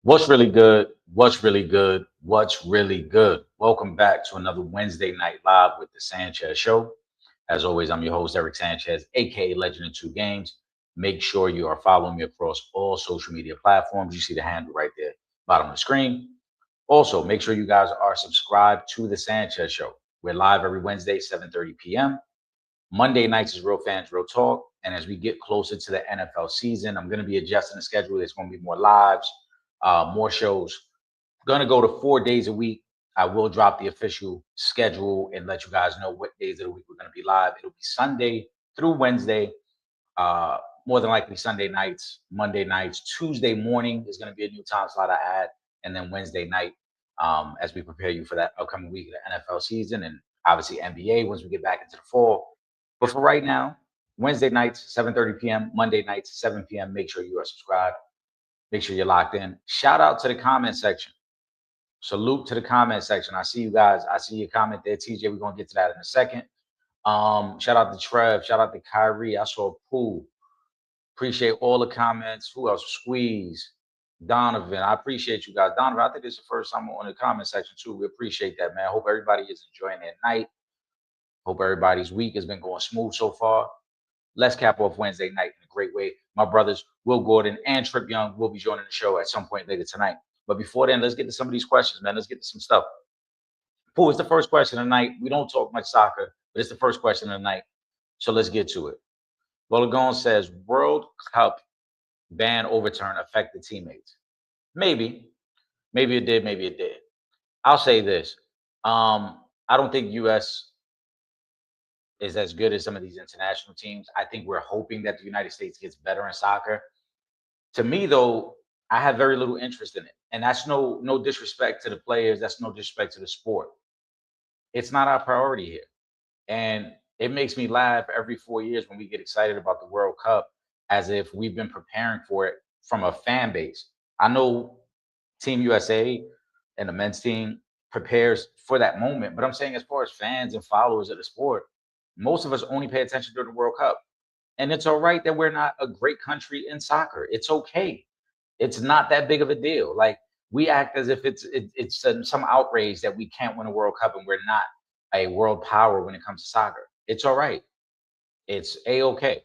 What's really good? What's really good? What's really good? Welcome back to another Wednesday night live with the Sanchez Show. As always, I'm your host, Eric Sanchez, aka Legend of Two Games. Make sure you are following me across all social media platforms. You see the handle right there, bottom of the screen. Also, make sure you guys are subscribed to the Sanchez Show. We're live every Wednesday, 7:30 p.m. Monday nights is Real Fans, Real Talk. And as we get closer to the NFL season, I'm going to be adjusting the schedule. There's going to be more lives, more shows. Going to go to 4 days a week. I will drop the official schedule and let you guys know what days of the week we're going to be live. It'll be Sunday through Wednesday, uh, more than likely Sunday nights, Monday nights. Tuesday morning is going to be a new time slot I add, and then Wednesday night as we prepare you for that upcoming week of the NFL season and obviously NBA once we get back into the fall. But for right now, Wednesday nights, 7:30 p.m., Monday nights, 7 p.m. Make sure you are subscribed. Make sure you're locked in. Shout out to the comment section. Salute to the comment section. I see you guys. I see your comment there, TJ. We're gonna get to that in a second. Shout out to Trev. Shout out to Kyrie. I saw Pooh. Appreciate all the comments. Who else? Squeeze. Donovan. I appreciate you guys. Donovan, I think this is the first time on the comment section too. We appreciate that, man. Hope everybody is enjoying their night. Hope everybody's week has been going smooth so far. Let's cap off Wednesday night in a great way. My brothers, Will Gordon and Trip Young, will be joining the show at some point later tonight. But before then, let's get to some of these questions, man. Let's get to some stuff. Pooh, it's the first question of the night. We don't talk much soccer, but it's the first question of the night. So let's get to it. Bologon says, World Cup ban overturn affected teammates. Maybe. Maybe it did. Maybe it did. I'll say this. I don't think U.S. is as good as some of these international teams. I think we're hoping that the United States gets better in soccer. To me, though, I have very little interest in it. And that's no disrespect to the players. That's no disrespect to the sport. It's not our priority here. And it makes me laugh every 4 years when we get excited about the World Cup as if we've been preparing for it from a fan base. I know Team USA and the men's team prepares for that moment, but I'm saying as far as fans and followers of the sport, most of us only pay attention during the World Cup. And it's all right that we're not a great country in soccer. It's okay. It's not that big of a deal. Like we act as if it's some outrage that we can't win a World Cup and we're not a world power when it comes to soccer. It's all right. It's a-okay.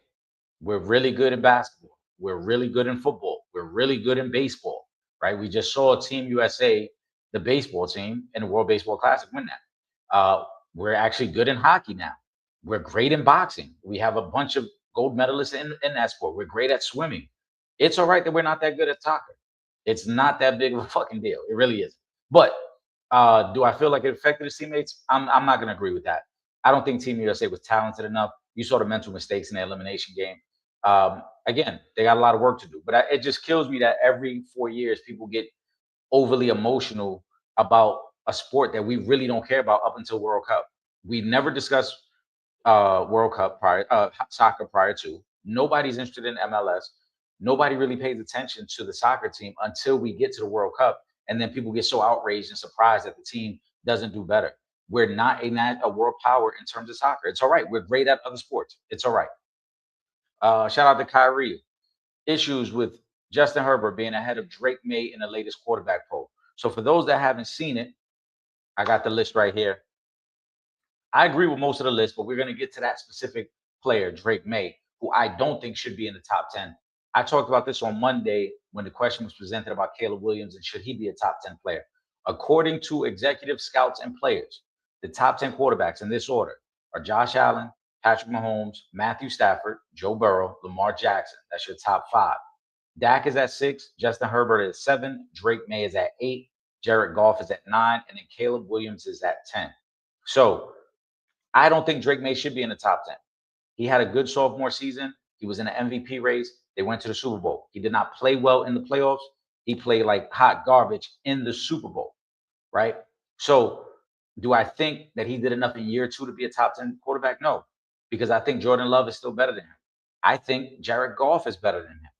We're really good in basketball. We're really good in football. We're really good in baseball, right? We just saw Team USA, the baseball team, in the World Baseball Classic win that. We're actually good in hockey now. We're great in boxing. We have a bunch of gold medalists in that sport. We're great at swimming. It's all right that we're not that good at soccer. It's not that big of a fucking deal. It really is. But do I feel like it affected his teammates? I'm not going to agree with that. I don't think Team USA was talented enough. You saw the mental mistakes in the elimination game. Again, they got a lot of work to do. But it just kills me that every 4 years people get overly emotional about a sport that we really don't care about up until World Cup. We never discussed World Cup soccer prior to. Nobody's interested in MLS. Nobody really pays attention to the soccer team until we get to the World Cup, and then people get so outraged and surprised that the team doesn't do better. We're not a world power in terms of soccer. It's all right. We're great at other sports. It's all right. Shout out to Kyrie. Issues with Justin Herbert being ahead of Drake May in the latest quarterback poll. So for those that haven't seen it, I got the list right here. I agree with most of the list, but we're going to get to that specific player, Drake May, who I don't think should be in the top 10. I talked about this on Monday when the question was presented about Caleb Williams and should he be a top 10 player. According to executive scouts and players, the top 10 quarterbacks in this order are Josh Allen, Patrick Mahomes, Matthew Stafford, Joe Burrow, Lamar Jackson. That's your top five. Dak is at 6, Justin Herbert is 7, Drake May is at 8, Jared Goff is at 9, and then Caleb Williams is at 10. So I don't think Drake May should be in the top 10. He had a good sophomore season. He was in the MVP race. They went to the Super Bowl. He did not play well in the playoffs. He played like hot garbage in the Super Bowl, right? So do I think that he did enough in year 2 to be a top 10 quarterback? No, because I think Jordan Love is still better than him. I think Jared Goff is better than him.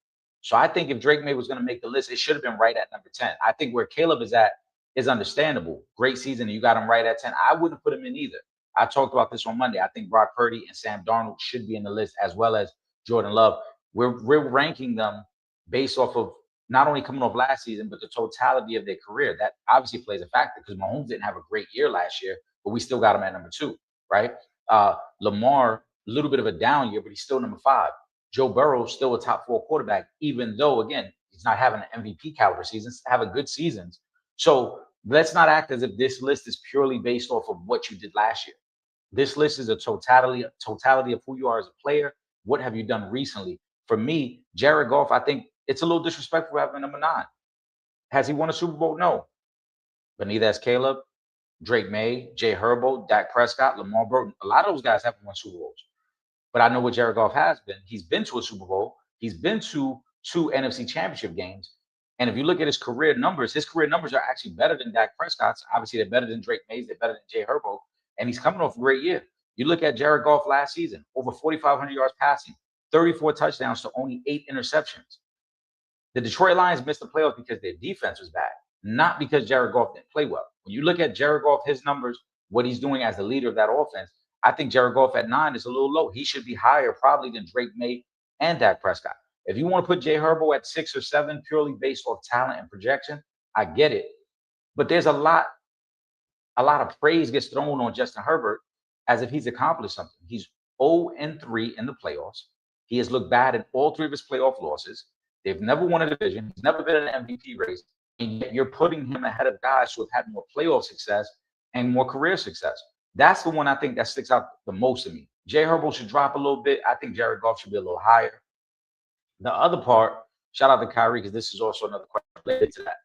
So I think if Drake May was going to make the list, it should have been right at number 10. I think where Caleb is at is understandable. Great season, and you got him right at 10. I wouldn't put him in either. I talked about this on Monday. I think Brock Purdy and Sam Darnold should be in the list as well as Jordan Love. We're ranking them based off of not only coming off last season, but the totality of their career. That obviously plays a factor because Mahomes didn't have a great year last year, but we still got him at number 2, right? Lamar, a little bit of a down year, but he's still number 5. Joe Burrow, still a top 4 quarterback, even though, again, he's not having an MVP caliber seasons, having good seasons. So let's not act as if this list is purely based off of what you did last year. This list is a totality of who you are as a player. What have you done recently? For me, Jared Goff, I think it's a little disrespectful having number 9. Has he won a Super Bowl? No. But neither has Caleb, Drake May, Jay Herbo, Dak Prescott, Lamar Burton. A lot of those guys haven't won Super Bowls. But I know what Jared Goff has been. He's been to a Super Bowl. He's been to 2 NFC Championship games. And if you look at his career numbers are actually better than Dak Prescott's. Obviously, they're better than Drake Mays. They're better than Jay Herbo. And he's coming off a great year. You look at Jared Goff last season, over 4,500 yards passing, 34 touchdowns to only 8 interceptions. The Detroit Lions missed the playoffs because their defense was bad, not because Jared Goff didn't play well. When you look at Jared Goff, his numbers, what he's doing as the leader of that offense, I think Jared Goff at 9 is a little low. He should be higher probably than Drake May and Dak Prescott. If you want to put Jay Herbo at 6 or 7 purely based off talent and projection, I get it. But there's a lot of praise gets thrown on Justin Herbert as if he's accomplished something. He's 0-3 in the playoffs. He has looked bad in all 3 of his playoff losses. They've never won a division. He's never been in an MVP race. And yet you're putting him ahead of guys who have had more playoff success and more career success. That's the one I think that sticks out the most to me. Jay Herbo should drop a little bit. I think Jared Goff should be a little higher. The other part, shout out to Kyrie, because this is also another question related to that.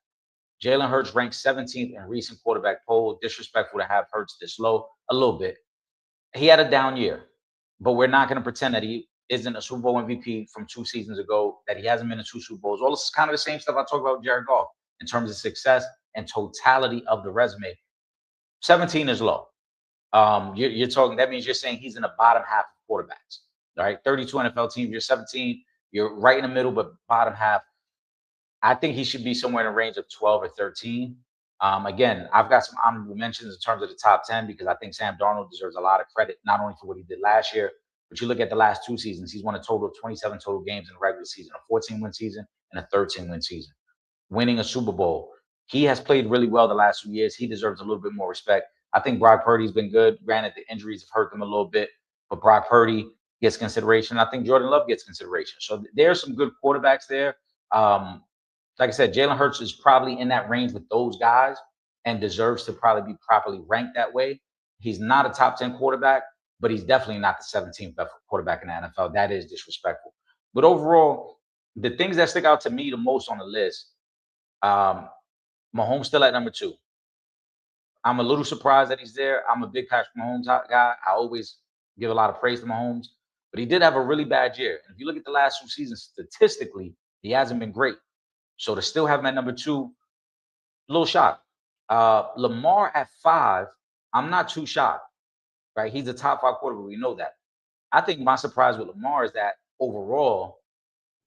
Jalen Hurts ranked 17th in recent quarterback poll. Disrespectful to have Hurts this low, a little bit. He had a down year, but we're not going to pretend that he isn't a Super Bowl MVP from 2 seasons ago, that he hasn't been in 2 Super Bowls. All this is kind of the same stuff I talk about with Jared Goff in terms of success and totality of the resume. 17 is low. You're talking, that means you're saying he's in the bottom half of quarterbacks, all right? 32 NFL teams, you're 17, you're right in the middle, but bottom half. I think he should be somewhere in the range of 12 or 13. Again, I've got some honorable mentions in terms of the top 10 because I think Sam Darnold deserves a lot of credit, not only for what he did last year, but you look at the last 2 seasons, he's won a total of 27 total games in the regular season, a 14-win season and a 13-win season, winning a Super Bowl. He has played really well the last 2 years. He deserves a little bit more respect. I think Brock Purdy's been good. Granted, the injuries have hurt him a little bit, but Brock Purdy gets consideration. I think Jordan Love gets consideration. So there's some good quarterbacks there. Like I said, Jalen Hurts is probably in that range with those guys and deserves to probably be properly ranked that way. He's not a top 10 quarterback, but he's definitely not the 17th best quarterback in the NFL. That is disrespectful. But overall, the things that stick out to me the most on the list, Mahomes still at number 2. I'm a little surprised that he's there. I'm a big Patrick Mahomes guy. I always give a lot of praise to Mahomes, but he did have a really bad year. And if you look at the last 2 seasons, statistically, he hasn't been great. So to still have him at number 2, a little shocked. Lamar at 5, I'm not too shocked, right? He's a top 5 quarterback. We know that. I think my surprise with Lamar is that overall,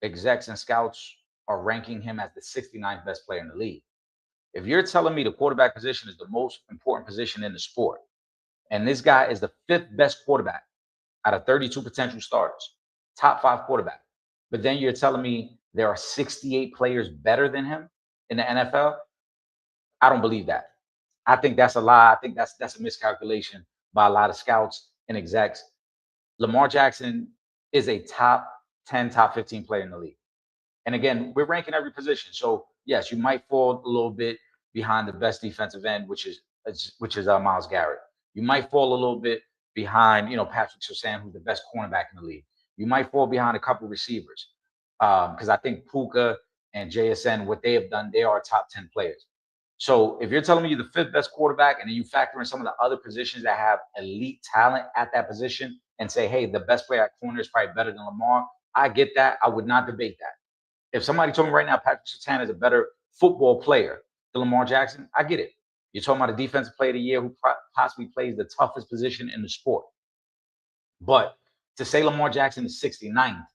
execs and scouts are ranking him as the 69th best player in the league. If you're telling me the quarterback position is the most important position in the sport, and this guy is the 5th best quarterback out of 32 potential starters, top 5 quarterback, but then you're telling me there are 68 players better than him in the NFL, I don't believe that. I think that's a lie. I think that's a miscalculation by a lot of scouts and execs. Lamar Jackson is a top 10, top 15 player in the league. And again, we're ranking every position. So yes, you might fall a little bit behind the best defensive end, which is Myles Garrett. You might fall a little bit behind, Patrick Surtain, who's the best cornerback in the league. You might fall behind a couple receivers because I think Puka and JSN, what they have done, they are top 10 players. So if you're telling me you're the 5th best quarterback and then you factor in some of the other positions that have elite talent at that position and say, hey, the best player at corner is probably better than Lamar, I get that. I would not debate that. If somebody told me right now Patrick Surtain is a better football player than Lamar Jackson, I get it. You're talking about a defensive player of the year who possibly plays the toughest position in the sport. But to say Lamar Jackson is 69th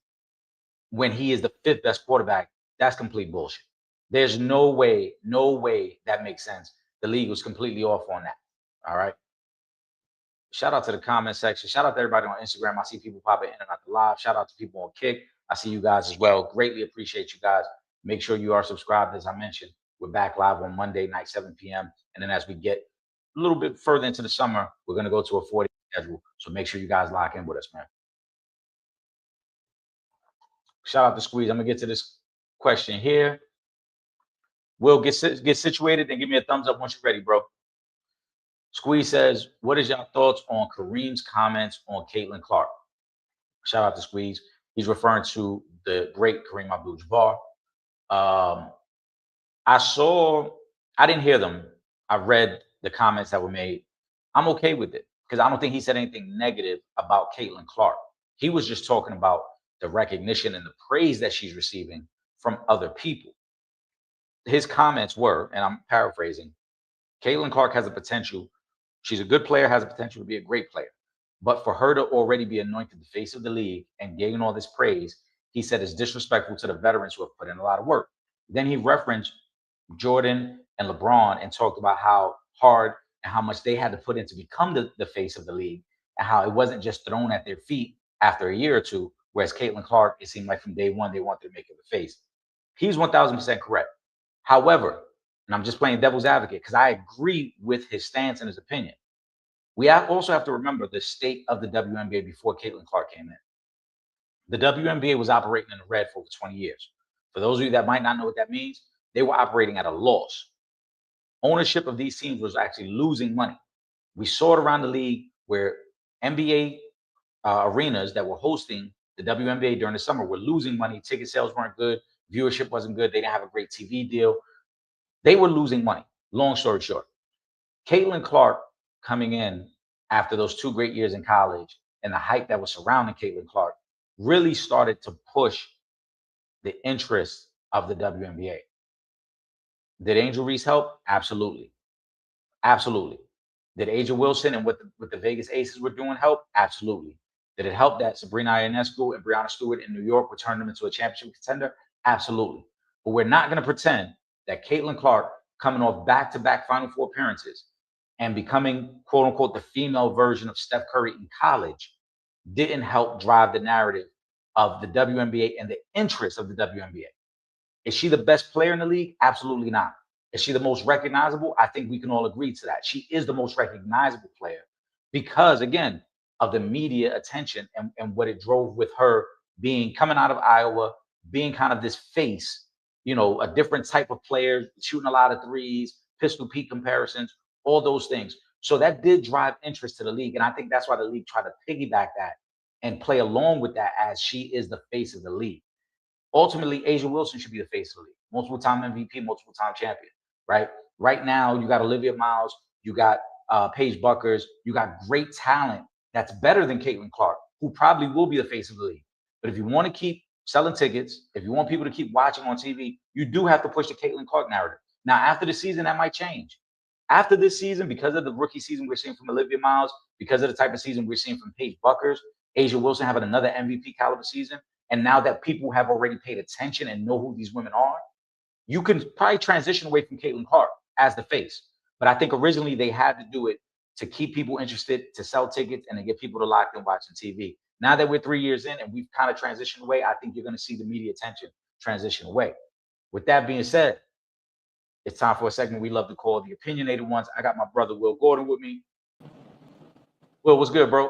when he is the 5th best quarterback, that's complete bullshit. There's no way that makes sense. The league was completely off on that. All right. Shout out to the comment section. Shout out to everybody on Instagram. I see people popping in and out the live. Shout out to people on Kick. I see you guys as well. Greatly appreciate you guys. Make sure you are subscribed, as I mentioned. We're back live on Monday night, 7 p.m. And then as we get a little bit further into the summer, we're going to go to a 40 schedule. So make sure you guys lock in with us, man. Shout out to Squeeze. I'm going to get to this question here. Will, get situated and give me a thumbs up once you're ready, bro. Squeeze says, what is your thoughts on Kareem's comments on Caitlin Clark? Shout out to Squeeze. He's referring to the great Kareem Abdul-Jabbar. I didn't hear them. I read the comments that were made. I'm okay with it because I don't think he said anything negative about Caitlin Clark. He was just talking about the recognition and the praise that she's receiving from other people. His comments were, and I'm paraphrasing, Caitlin Clark has a potential. She's a good player, has a potential to be a great player. But for her to already be anointed the face of the league and gain all this praise, he said is disrespectful to the veterans who have put in a lot of work. Then he referenced Jordan and LeBron and talked about how hard and how much they had to put in to become the face of the league and how it wasn't just thrown at their feet after a year or two, whereas Caitlin Clark, it seemed like from day one, they wanted to make her the face. He's 1,000% correct. However, and I'm just playing devil's advocate because I agree with his stance and his opinion. We also have to remember the state of the WNBA before Caitlin Clark came in. The WNBA was operating in the red for over 20 years. For those of you that might not know what that means, they were operating at a loss. Ownership of these teams was actually losing money. We saw it around the league where NBA arenas that were hosting the WNBA during the summer were losing money. Ticket sales weren't good. Viewership wasn't good. They didn't have a great TV deal. They were losing money. Long story short, Caitlin Clark coming in after those 2 great years in college and the hype that was surrounding Caitlin Clark really started to push the interest of the WNBA. Did Angel Reese help? Absolutely. Absolutely. Did A'ja Wilson and what the Vegas Aces were doing help? Absolutely. Did it help that Sabrina Ionescu and Breanna Stewart in New York would turn them into a championship contender? Absolutely. But we're not going to pretend that Caitlin Clark coming off back-to-back Final Four appearances and becoming, quote-unquote, the female version of Steph Curry in college didn't help drive the narrative of the WNBA and the interest of the WNBA. Is she the best player in the league? Absolutely not. Is she the most recognizable? I think we can all agree to that. She is the most recognizable player because, again, of the media attention and what it drove with her being coming out of Iowa, being kind of this face, you know, a different type of player, shooting a lot of threes, pistol peak comparisons, all those things. So that did drive interest to the league. And I think that's why the league tried to piggyback that and play along with that as she is the face of the league. Ultimately, A'ja Wilson should be the face of the league. Multiple time MVP, multiple time champion, right? Right now, you got Olivia Miles, you got Paige Buckers, you got great talent that's better than Caitlin Clark, who probably will be the face of the league. But if you want to keep selling tickets, if you want people to keep watching on TV, you do have to push the Caitlin Clark narrative. Now, after the season, that might change. After this season, because of the rookie season we're seeing from Olivia Miles, because of the type of season we're seeing from Paige Buckers, A'ja Wilson having another MVP caliber season, and now that people have already paid attention and know who these women are, you can probably transition away from Caitlin Clark as the face. But I think originally they had to do it to keep people interested, to sell tickets, and to get people to lock in watching TV. Now that we're 3 years in and we've kind of transitioned away, I think you're going to see the media attention transition away. With that being said, it's time for a segment we love to call the Opinionated Ones. I got my brother Will Gordon with me. Will, what's good, bro?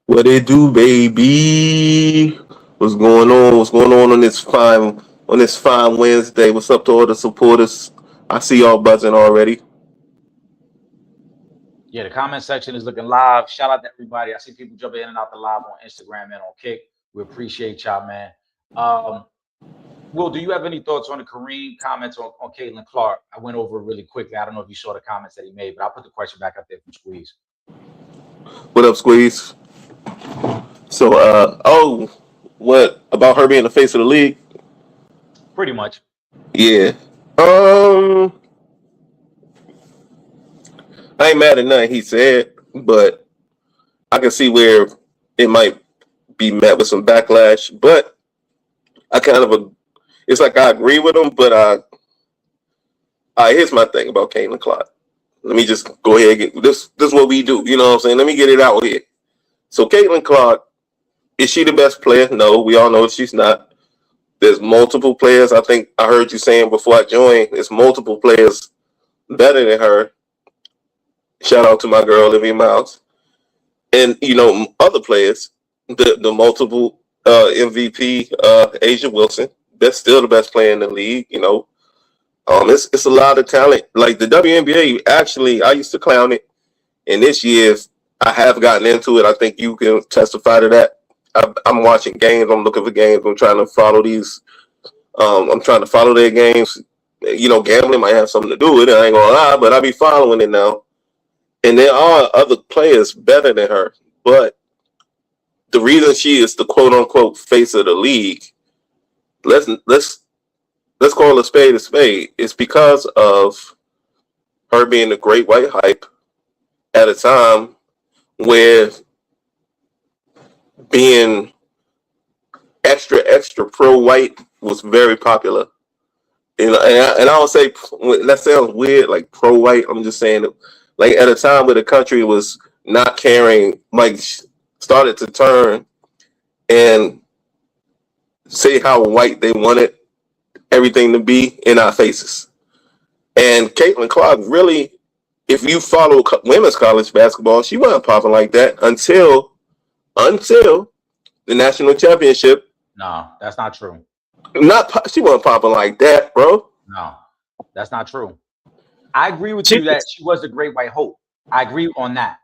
What it do, baby? What's going on? What's going on this fine Wednesday? What's up to all the supporters? I see y'all buzzing already. Yeah, the comment section is looking live. Shout out to everybody. I see people jumping in and out the live on Instagram and on Kick. We appreciate y'all, man. Will, do you have any thoughts on the Kareem comments on Caitlin Clark? I went over it really quickly. I don't know if you saw the comments that he made, but I'll put the question back up there from Squeeze. What up, Squeeze? So, what about her being the face of the league? Pretty much. Yeah. I ain't mad at nothing he said, but I can see where it might be met with some backlash. But it's like I agree with him, but here's my thing about Caitlin Clark. Let me just go ahead and get this. This is what we do. You know what I'm saying? Let me get it out here. So Caitlin Clark, is she the best player? No, we all know she's not. There's multiple players. I think I heard you saying before I joined, there's multiple players better than her. Shout out to my girl, Olivia Miles. And, other players, the multiple MVP, Asia Wilson. That's still the best player in the league, It's a lot of talent. Like the WNBA, actually, I used to clown it. And this year, I have gotten into it. I think you can testify to that. I'm watching games. I'm looking for games. I'm trying to follow these. I'm trying to follow their games. Gambling might have something to do with it. I ain't gonna lie, but I be following it now. And there are other players better than her. But the reason she is the quote unquote face of the league, let's call a spade, it's because of her being the great white hype at a time where being extra pro white was very popular. And I don't say that sounds weird, like pro white. I'm just saying, like at a time where the country was not caring, like started to turn and say how white they wanted everything to be in our faces. And Caitlin Clark really, if you follow women's college basketball, she wasn't popping like that until the national championship. No, that's not true. She wasn't popping like that, bro. No, that's not true. I agree with you that she was the great white hope. I agree on that.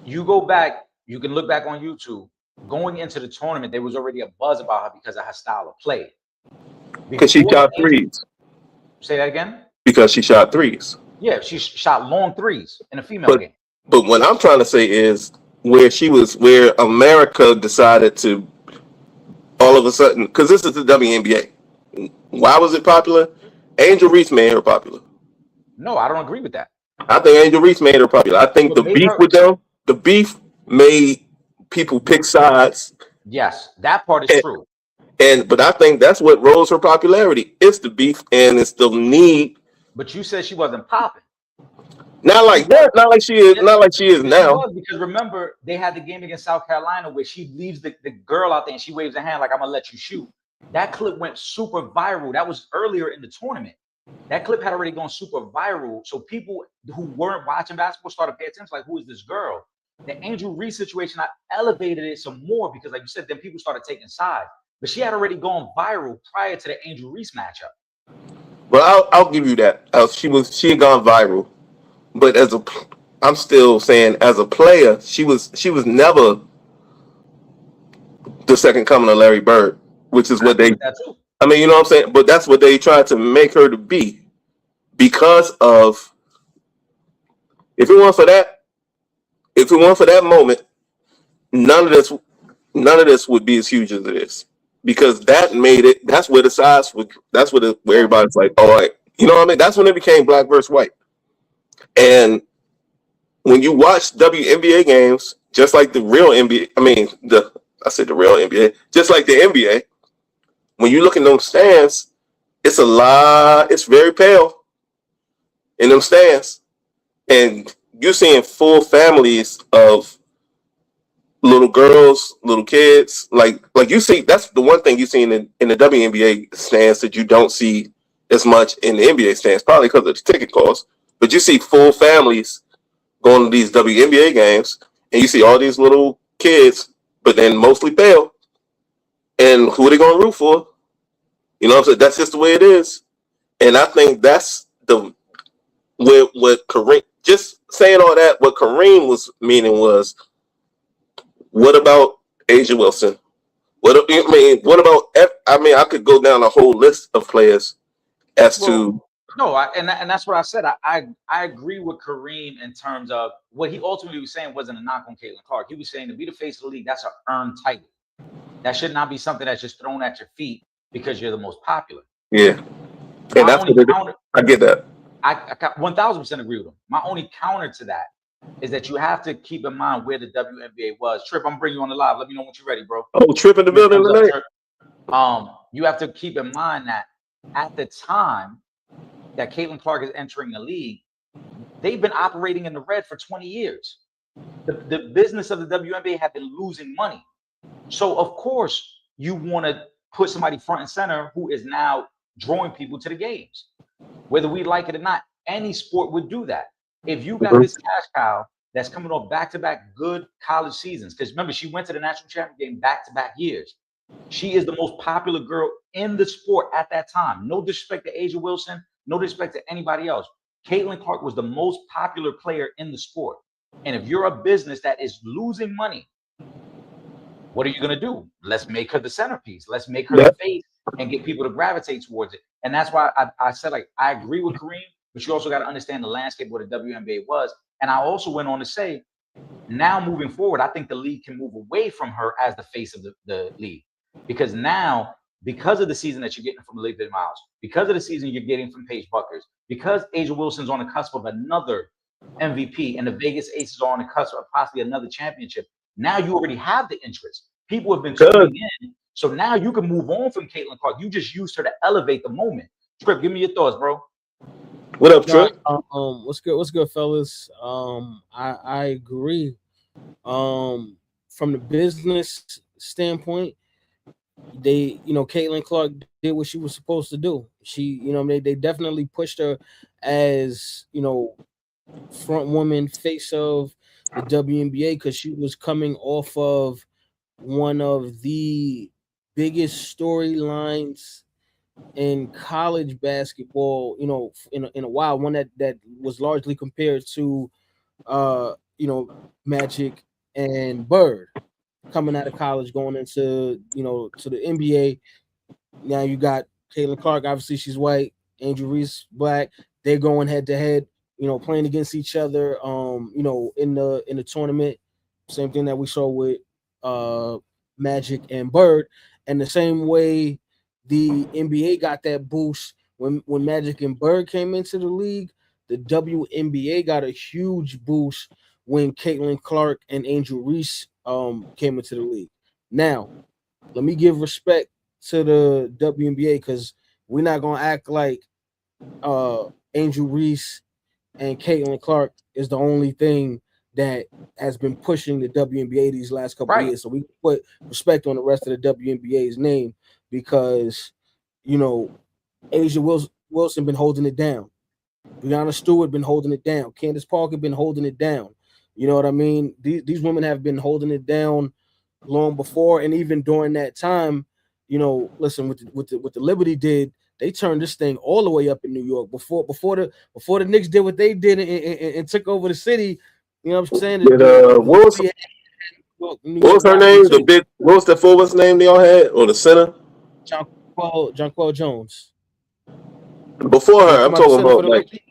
You go back, you can look back on YouTube. Going into the tournament, there was already a buzz about her because of her style of play. Because she shot threes. Say that again? Because she shot threes. Yeah, she shot long threes in a female game. But what I'm trying to say is where America decided to all of a sudden, because this is the WNBA. Why was it popular? Angel Reese made her popular. No, I don't agree with that. I think Angel Reese made her popular. I think the beef made people pick sides. Yes, that part is true. But I think that's what rose her popularity. It's the beef and it's the need. But you said she wasn't popping. Not like that. Not like she is. Not like she is now. Because remember, they had the game against South Carolina where she leaves the girl out there and she waves her hand like, "I'm gonna let you shoot." That clip went super viral. That was earlier in the tournament. That clip had already gone super viral. So people who weren't watching basketball started paying attention. Like, who is this girl? The Angel Reese situation, I elevated it some more because, like you said, then people started taking sides. But she had already gone viral prior to the Angel Reese matchup. Well, I'll give you that. She had gone viral. But I'm still saying, as a player, she was never the second coming of Larry Bird, which is what they. I mean, you know what I'm saying. But that's what they tried to make her to be, because of. If it weren't for that moment, none of this would be as huge as it is, because that made it. That's where the size would. That's where everybody's like, all right, you know what I mean. That's when it became black versus white. And when you watch WNBA games, just like the real NBA, I said the real NBA, just like the NBA, when you look in those stands, it's very pale in them stands. And you're seeing full families of little girls, little kids. Like you see, that's the one thing you see in the WNBA stands that you don't see as much in the NBA stands, probably because of the ticket cost. But you see full families going to these WNBA games, and you see all these little kids, but then mostly pale. And who are they going to root for? You know what I'm saying? That's just the way it is. And I think that's what Kareem, just saying all that, what Kareem was meaning was, what about Asia Wilson? I could go down a whole list of players to. No, and that's what I said. I agree with Kareem in terms of what he ultimately was saying wasn't a knock on Caitlin Clark. He was saying to be the face of the league, that's an earned title. That should not be something that's just thrown at your feet because you're the most popular. Yeah, and that's what I get that. I 1000% agree with him. My only counter to that is that you have to keep in mind where the WNBA was. Trip, I'm bringing you on the live. Let me know when you're ready, bro. Oh, Trip in the building tonight. You have to keep in mind that at the time that Caitlin Clark is entering the league, they've been operating in the red for 20 years. The business of the WNBA had been losing money. So, of course, you want to put somebody front and center who is now drawing people to the games. Whether we like it or not, any sport would do that. If you got this cash cow that's coming off back-to-back good college seasons, because remember, she went to the national championship game back-to-back years. She is the most popular girl in the sport at that time. No disrespect to Asia Wilson, no disrespect to anybody else. Caitlin Clark was the most popular player in the sport. And if you're a business that is losing money, what are you going to do? Let's make her the centerpiece. Let's make her the face and get people to gravitate towards it. And that's why I said, like, I agree with Kareem, but you also got to understand the landscape where the WNBA was. And I also went on to say, now moving forward, I think the league can move away from her as the face of the league. Because now, because of the season that you're getting from Olivia Miles, because of the season you're getting from Paige Buckers, because Asia Wilson's on the cusp of another MVP and the Vegas Aces are on the cusp of possibly another championship, now you already have the interest. People have been tuning in. So now you can move on from Caitlin Clark. You just used her to elevate the moment. Trip, give me your thoughts, bro. What up, Trip? What's good? What's good, fellas? I agree. From the business standpoint, Caitlin Clark did what she was supposed to do. She, they definitely pushed her as, front woman, face of the WNBA, because she was coming off of one of the biggest storylines in college basketball, in a while, one that was largely compared to Magic and Bird coming out of college, going into to the NBA. Now you got Caitlin Clark, obviously she's white, Angel Reese black. They're going head to head, playing against each other in the tournament. Same thing that we saw with Magic and Bird. And the same way the NBA got that boost when Magic and Bird came into the league, the WNBA got a huge boost when Caitlin Clark and Angel Reese came into the league. Now, let me give respect to the WNBA, because we're not gonna act like Angel Reese and Caitlin Clark is the only thing that has been pushing the WNBA these last couple of years. So we put respect on the rest of the WNBA's name, because Asia Wilson been holding it down. Breanna Stewart been holding it down. Candace Parker been holding it down. You know what I mean? These women have been holding it down long before, and even during that time, listen, with the Liberty did, they turned this thing all the way up in New York before the Knicks did what they did and took over the city. You know what I'm saying? What was her name? What was the forward's name they all had, or the center? Jonquel Jones. Before her, I'm talking about like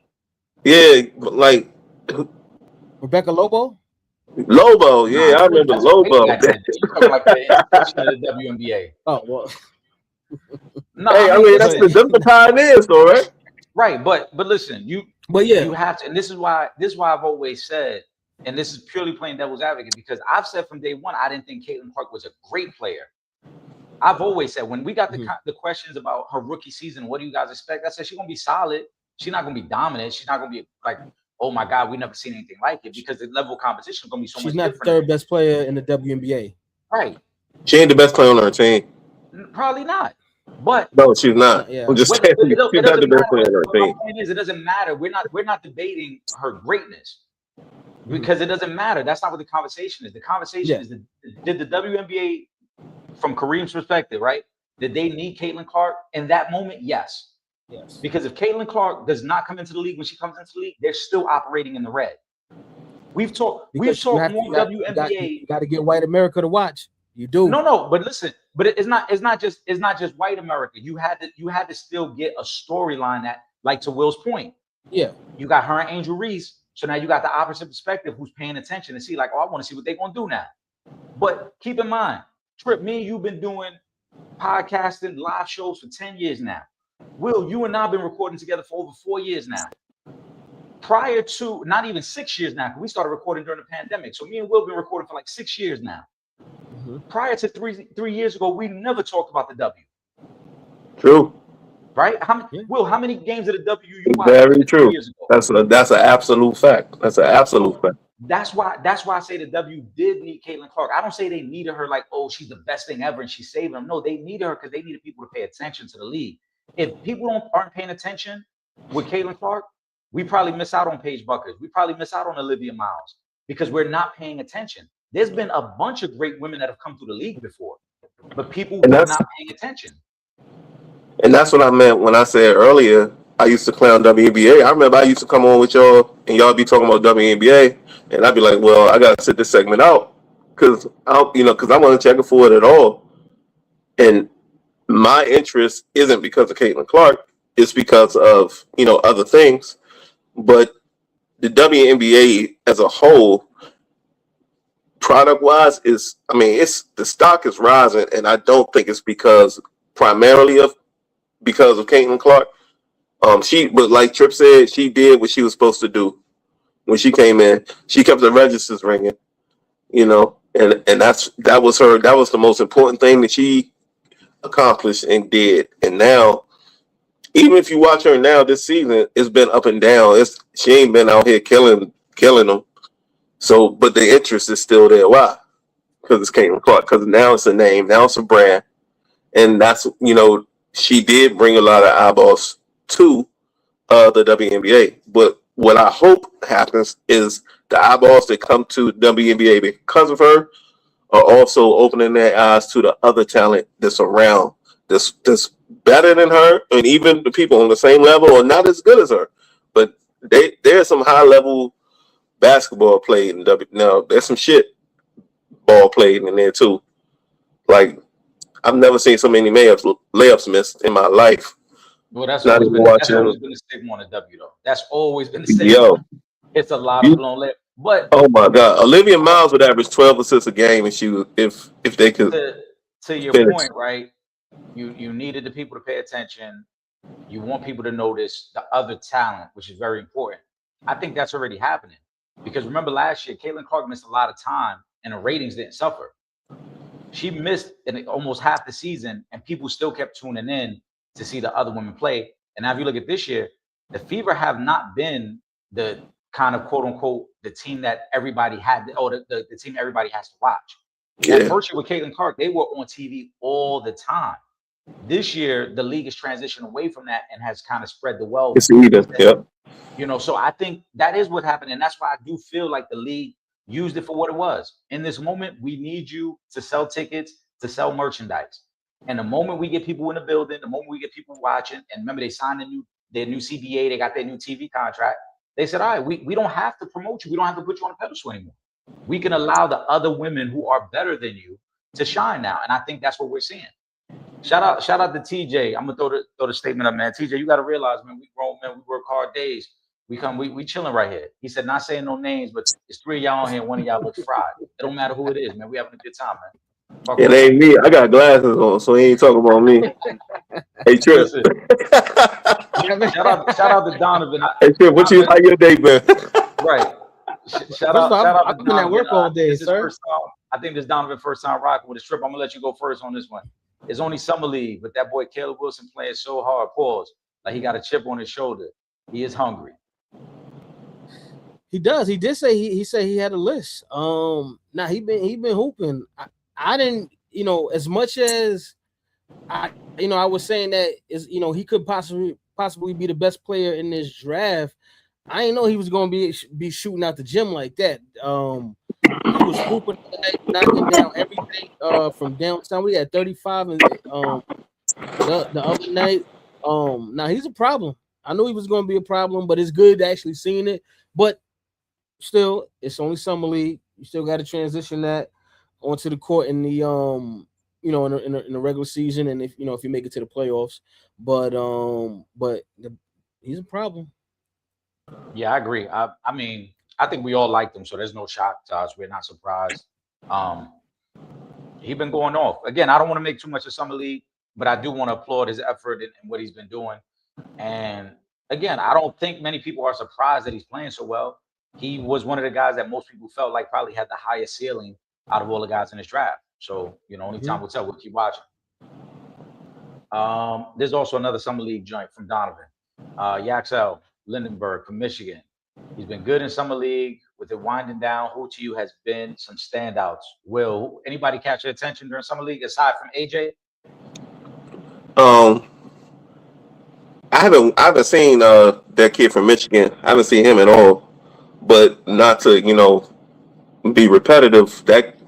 Rebecca Lobo. Yeah, I remember Lobo. You talking like the introduction of the WNBA? Oh well. No, hey, I mean that's the pioneers, though, right? Right, but listen, you have to, and this is why I've always said, and this is purely playing devil's advocate, because I've said from day one I didn't think Caitlin Clark was a great player. I've always said, when we got the questions about her rookie season, what do you guys expect? I said she's gonna be solid. She's not gonna be dominant. She's not gonna be like, oh my God, we never seen anything like it, because the level of competition is gonna be so much different. She's not the third best player in the WNBA. Right. She ain't the best player on her team. Probably not. But no, she's not. Yeah. I'm just saying, she's not the best player on her team. My point is, it doesn't matter. We're not debating her greatness, because it doesn't matter. That's not what the conversation is. The conversation is, did the WNBA, from Kareem's perspective, right? Did they need Caitlin Clark in that moment? Yes. Yes. Because if Caitlin Clark does not come into the league, when she comes into the league, they're still operating in the red. We've talked more WNBA. You got to get white America to watch. You do. No, but listen, but it's not just white America. You had to still get a storyline that, like, to Will's point. Yeah. You got her and Angel Reese. So now you got the opposite perspective, who's paying attention and see, like, oh, I want to see what they're gonna do now. But keep in mind, Trip, me and you've been doing podcasting, live shows for 10 years now. Will, you and I have been recording together for over 4 years now. Prior to, not even 6 years now, because we started recording during the pandemic. So me and Will have been recording for like 6 years now. Prior to three years ago, we never talked about the W. True. Right? Will, how many games of the W you watched? Very true. Years ago? That's an absolute fact. That's an absolute fact. That's why I say the W did need Caitlin Clark. I don't say they needed her like, oh, she's the best thing ever and she's saving them. No, they needed her because they needed people to pay attention to the league. If people aren't paying attention with Caitlin Clark, we probably miss out on Paige Buckers. We probably miss out on Olivia Miles because we're not paying attention. There's been a bunch of great women that have come through the league before, but people were not paying attention. And that's what I meant when I said earlier, I used to clown WNBA. I remember I used to come on with y'all and y'all be talking about WNBA, and I'd be like, well, I got to sit this segment out because I wasn't checking for it at all. And my interest isn't because of Caitlin Clark. It's because of, other things. But the WNBA as a whole, product-wise, it's the stock is rising, and I don't think it's primarily because of Caitlin Clark. But like Tripp said, she did what she was supposed to do when she came in. She kept the registers ringing, and that was the most important thing that she accomplished and did. And now, even if you watch her now this season, it's been up and down. She ain't been out here killing them. So, but the interest is still there. Why? Because it's Caitlin Clark. Because now it's a name. Now it's a brand. And that's, she did bring a lot of eyeballs to the WNBA. But what I hope happens is the eyeballs that come to WNBA because of her are also opening their eyes to the other talent that's around, that's better than her, and even the people on the same level are not as good as her. But there's some high level basketball played in Now there's some shit ball played in there too. Like, I've never seen so many layups missed in my life. Well, that's always been the stigma on the W though. That's always been the stigma. Yo, it's a lot of blown layups. But oh my God, Olivia Miles would average 12 assists a game, and she would, if they could. To your point, right? You needed the people to pay attention. You want people to notice the other talent, which is very important. I think that's already happening because remember last year, Caitlin Clark missed a lot of time, and the ratings didn't suffer. She missed almost half the season, and people still kept tuning in to see the other women play. And now if you look at this year, the Fever have not been the kind of quote unquote the team that everybody had, or the team everybody has to watch. Yeah. That first year with Caitlin Clark, they were on TV all the time. This year, the league has transitioned away from that and has kind of spread the wealth. It's even, yeah. So I think that is what happened, and that's why I do feel like the league used it for what it was. In this moment, we need you to sell tickets, to sell merchandise. And the moment we get people in the building, the moment we get people watching, and remember they signed their new CBA, they got their new TV contract. They said, all right, we don't have to promote you. We don't have to put you on a pedestal anymore. We can allow the other women who are better than you to shine now. And I think that's what we're seeing. Shout out to TJ. I'm gonna throw the statement up, man. TJ, you gotta realize, man, we grown men, we work hard days. We chilling right here. He said, not saying no names, but it's 3 of y'all on here, 1 of y'all look fried. It don't matter who it is, man. We having a good time, man. It ain't me. I got glasses on, so he ain't talking about me. Hey, Tripp. Shout out to Donovan. Hey, Tripp, how your day been? Right. Shout out to I've been at work all day, sir. I think this Donovan first time rocking with his Tripp. I'm gonna let you go first on this one. It's only summer league, but that boy Caleb Wilson playing so hard. Pause. Like he got a chip on his shoulder. He is hungry. He does. He did say he said he had a list. Now he been hooping. I didn't, as much as I was saying that he could possibly be the best player in this draft. I didn't know he was going to be shooting out the gym like that. He was hooping, knocking down everything from downtown. We had 35 and the other night. Now he's a problem. I knew he was going to be a problem, but it's good actually seeing it. But still, it's only summer league. You still got to transition that onto the court in the in the regular season, and if you make it to the playoffs. But he's a problem. Yeah, I agree. I mean, I think we all liked him, so there's no shock to us. We're not surprised. He's been going off. Again, I don't want to make too much of summer league, but I do want to applaud his effort and what he's been doing. And again, I don't think many people are surprised that he's playing so well. He was one of the guys that most people felt like probably had the highest ceiling out of all the guys in this draft. So, only time will tell. We'll keep watching. There's also another summer league joint from Donovan. Yaxel Lindenberg from Michigan. He's been good in summer league, with it winding down, who to you has been some standouts? Will anybody catch your attention during summer league aside from AJ? I haven't seen that kid from Michigan. I haven't seen him at all. But not to be repetitive. That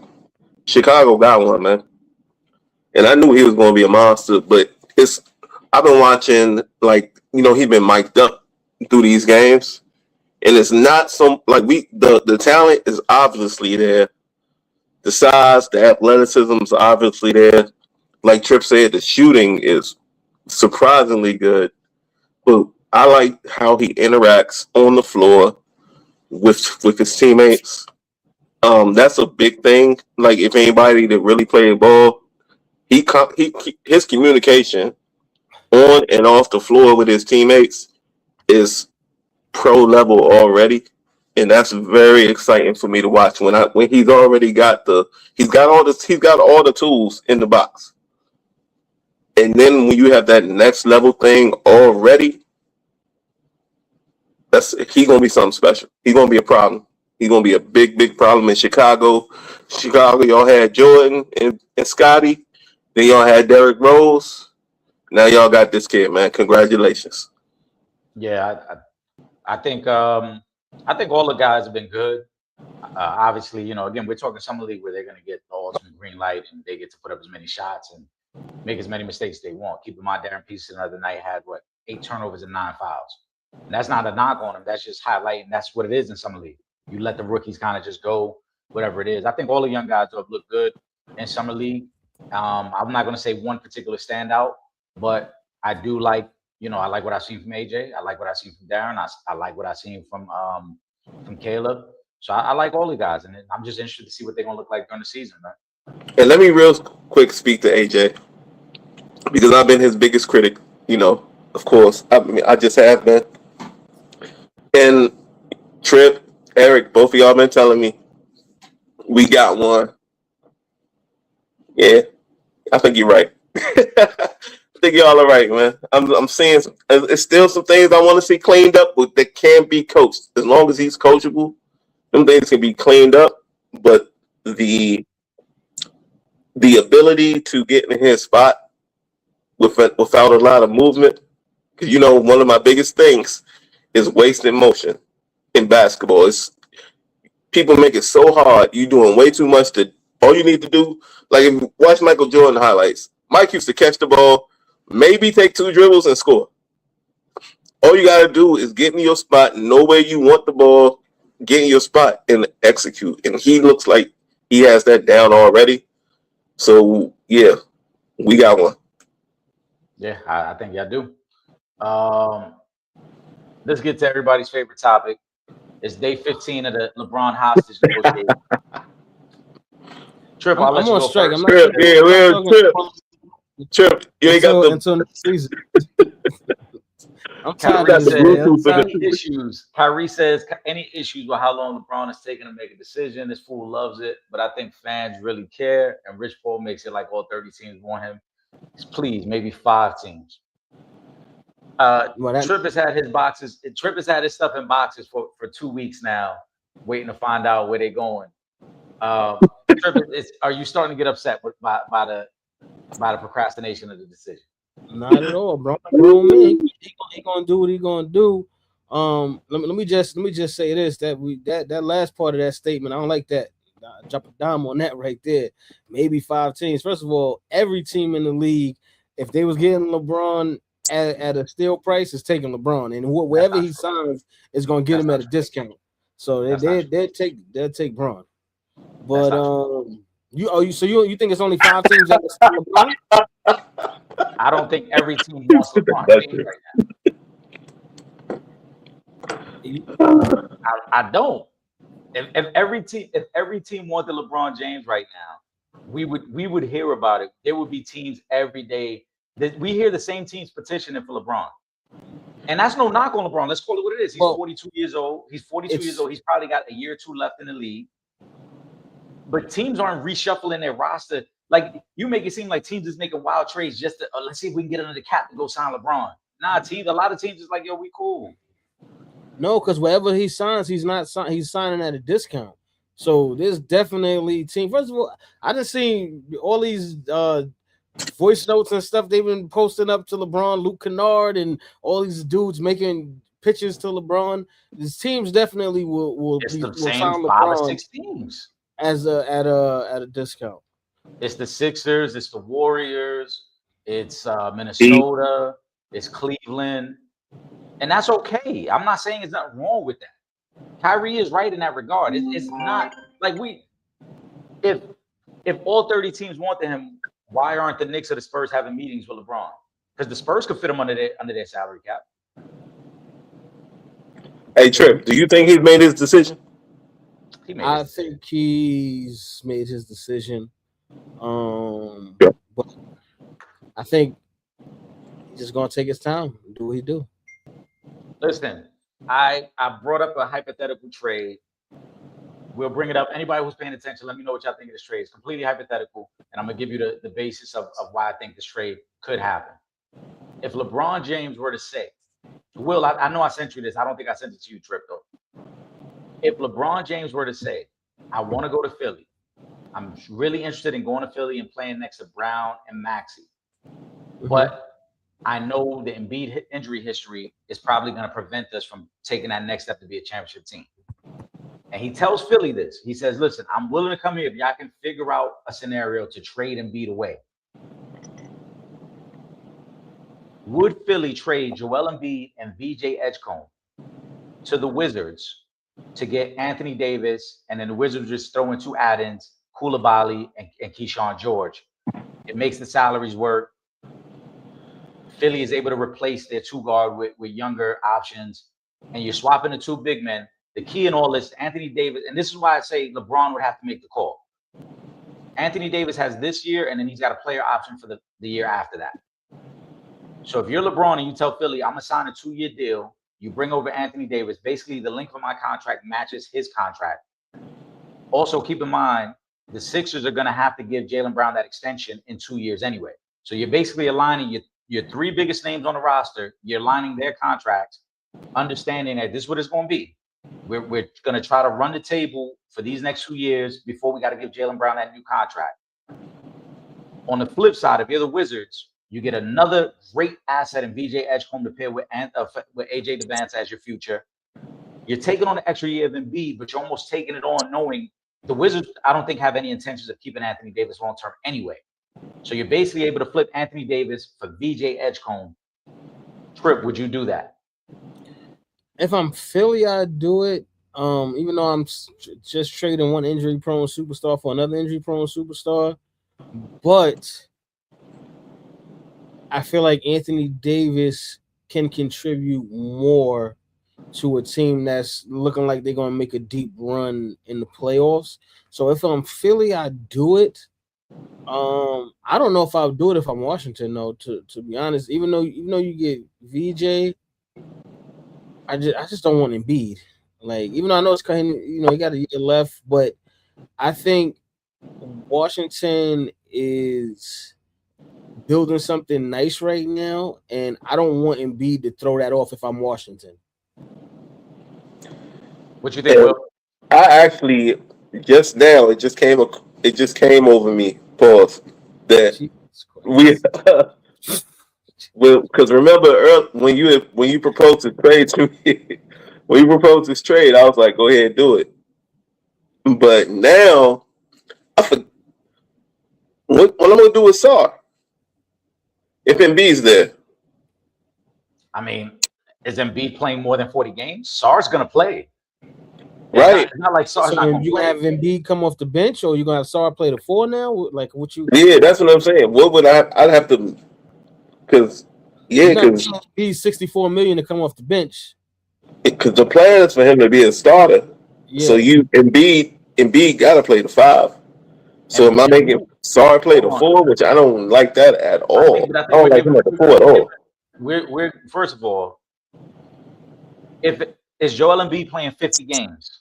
Chicago got one, man, and I knew he was going to be a monster. But I've been watching he's been mic'd up through these games, and it's not some the talent is obviously there, the size, the athleticism is obviously there. Like Trip said, the shooting is surprisingly good. But I like how he interacts on the floor with his teammates. That's a big thing. Like if anybody that really played ball, his communication on and off the floor with his teammates is pro level already, and that's very exciting for me to watch. When he's already got all the tools in the box, and then when you have that next level thing already, he's gonna be something special. He's gonna be a problem. He's gonna be a big problem in Chicago. Y'all had Jordan and Scotty. Then y'all had Derrick Rose. Now y'all got this kid, man. Congratulations. Yeah, I think all the guys have been good. Obviously, again, we're talking summer league where they're going to get the ultimate green light and they get to put up as many shots and make as many mistakes as they want. Keep in mind, Darren Peterson the other night had 8 turnovers and 9 fouls. And that's not a knock on him. That's just highlighting. That's what it is in summer league. You let the rookies kind of just go, whatever it is. I think all the young guys have looked good in summer league. I'm not going to say one particular standout, but I do like, I like what I've seen from AJ. I like what I've seen from Darren. I like what I've seen from Caleb. So I like all the guys, and I'm just interested to see what they're going to look like during the season, man. And let me real quick speak to AJ, because I've been his biggest critic, of course. I just have been. And Trip, Eric, both of y'all been telling me we got one. Yeah, I think you're right. I think y'all are right, man. I'm seeing it's still some things I want to see cleaned up, but that can be coached. As long as he's coachable, them things can be cleaned up. But the ability to get in his spot without a lot of movement, because one of my biggest things is wasting motion in basketball. It's people make it so hard. You're doing way too much. All you need to do, like if you watch Michael Jordan highlights, Mike used to catch the ball, maybe take 2 dribbles and score. All you got to do is get in your spot, know where you want the ball, get in your spot, and execute. And he looks like he has that down already. So, yeah, we got one. Yeah, I think y'all do. Let's get to everybody's favorite topic. It's day 15 of the LeBron hostage negotiation. Trip, I'll let you go strike. first. Trip, you ain't got until next season. I'm tired of issues. Kyrie says any issues with how long LeBron is taking to make a decision. This fool loves it, but I think fans really care. And Rich Paul makes it like all 30 teams want him. Please, maybe 5 teams. Trip has had his boxes. Trip has had his stuff in boxes for 2 weeks now, waiting to find out where they're going. Trip, are you starting to get upset by the procrastination of the decision? Not at all, bro. He gonna do what he gonna do. Let me just say this: that last part of that statement, I don't like that. Drop a dime on that right there. Maybe 5 teams. First of all, every team in the league, if they was getting LeBron at a steal price, is taking LeBron, and wherever he signs is gonna get him at a discount. So they'll take Bron. But you think it's only 5 teams that are LeBron? I don't think every team wants LeBron right now. I don't. If every team wanted LeBron James right now, we would hear about it. There would be teams every day. We hear the same teams petitioning for LeBron. And that's no knock on LeBron. Let's call it what it is. He's 42 years old. He's 42 years old. He's probably got a year or 2 left in the league. But teams aren't reshuffling their roster. Like, you make it seem like teams is making wild trades just to, let's see if we can get under the cap to go sign LeBron. Nah, a lot of teams is like, yo, we cool. No, because wherever he signs, he's signing at a discount. So there's definitely team. First of all, I just seen all these voice notes and stuff they've been posting up to LeBron, Luke Kennard, and all these dudes making pitches to LeBron. These teams definitely will It's the will same sign 5 or LeBron 6 teams. as at a discount. It's the Sixers, it's the Warriors, it's Minnesota, it's Cleveland, and that's okay. I'm not saying there's nothing wrong with that. Kyrie is right in that regard. It's not like if all 30 teams wanted him, why aren't the Knicks or the Spurs having meetings with LeBron? Because the Spurs could fit him under their salary cap. Hey Trip, do you think he's made his decision? I think he's made his decision. But I think he's just gonna take his time and do what he do. Listen, I brought up a hypothetical trade. We'll bring it up. Anybody who's paying attention, let me know what y'all think of this trade. It's completely hypothetical, and I'm gonna give you the basis of why I think this trade could happen. If LeBron James were to say, Will, I know I sent you this. I don't think I sent it to you, Trip, though. If LeBron James were to say, I want to go to Philly, I'm really interested in going to Philly and playing next to Brown and Maxey. But I know the Embiid injury history is probably going to prevent us from taking that next step to be a championship team. And he tells Philly this. He says, listen, I'm willing to come here if y'all can figure out a scenario to trade Embiid away. Would Philly trade Joel Embiid and VJ Edgecombe to the Wizards to get Anthony Davis, and then the Wizards just throw in 2 add-ins, Koulibaly and Keyshawn George? It makes the salaries work. Philly is able to replace their 2 guard with younger options, and you're swapping the 2 big men. The key in all this, Anthony Davis, and this is why I say LeBron would have to make the call. Anthony Davis has this year, and then he's got a player option for the year after that. So if you're LeBron and you tell Philly, I'm going to sign a 2-year deal, you bring over Anthony Davis, basically the length of my contract matches his contract. Also, keep in mind, the Sixers are going to have to give Jaylen Brown that extension in 2 years anyway. So you're basically aligning your 3 biggest names on the roster, you're aligning their contracts, understanding that this is what it's going to be. We're going to try to run the table for these next 2 years before we got to give Jaylen Brown that new contract. On the flip side, if you're the Wizards, you get another great asset in VJ Edgecombe to pair with AJ Devance as your future. You're taking on the extra year of Embiid, but you're almost taking it on knowing the Wizards, I don't think, have any intentions of keeping Anthony Davis long-term anyway. So you're basically able to flip Anthony Davis for VJ Edgecombe. Trip, would you do that? If I'm Philly, I'd do it. Even though I'm just trading one injury-prone superstar for another injury-prone superstar. But I feel like Anthony Davis can contribute more to a team that's looking like they're going to make a deep run in the playoffs. So if I'm Philly, I'd do it. I don't know if I would do it if I'm Washington, though, to be honest. Even though you get VJ, I just don't want Embiid. Like, even though I know it's kind of, he got a year left, but I think Washington is building something nice right now, and I don't want Embiid to throw that off if I'm Washington. What you think, Will? I actually just now it just came over me. Pause. That because remember when you proposed to trade to me, when you proposed this trade, I was like, go ahead and do it. But now what I'm gonna do with Sar if Embiid's there. I mean, is Embiid playing more than 40 games? Sar's gonna play. Right. It's not like Sar's not gonna you play. Have Embiid come off the bench, or you gonna have Sar play the 4 now? Like what you? Yeah, that's what I'm saying. What would I'd have to? Because he's $64 million to come off the bench. Because the plan is for him to be a starter. Yeah. So Embiid got to play the 5. So am I making Sar play the 4, which I don't like that at all. I don't like him at the 4 at all. We're first of all, is Joel Embiid playing 50 games?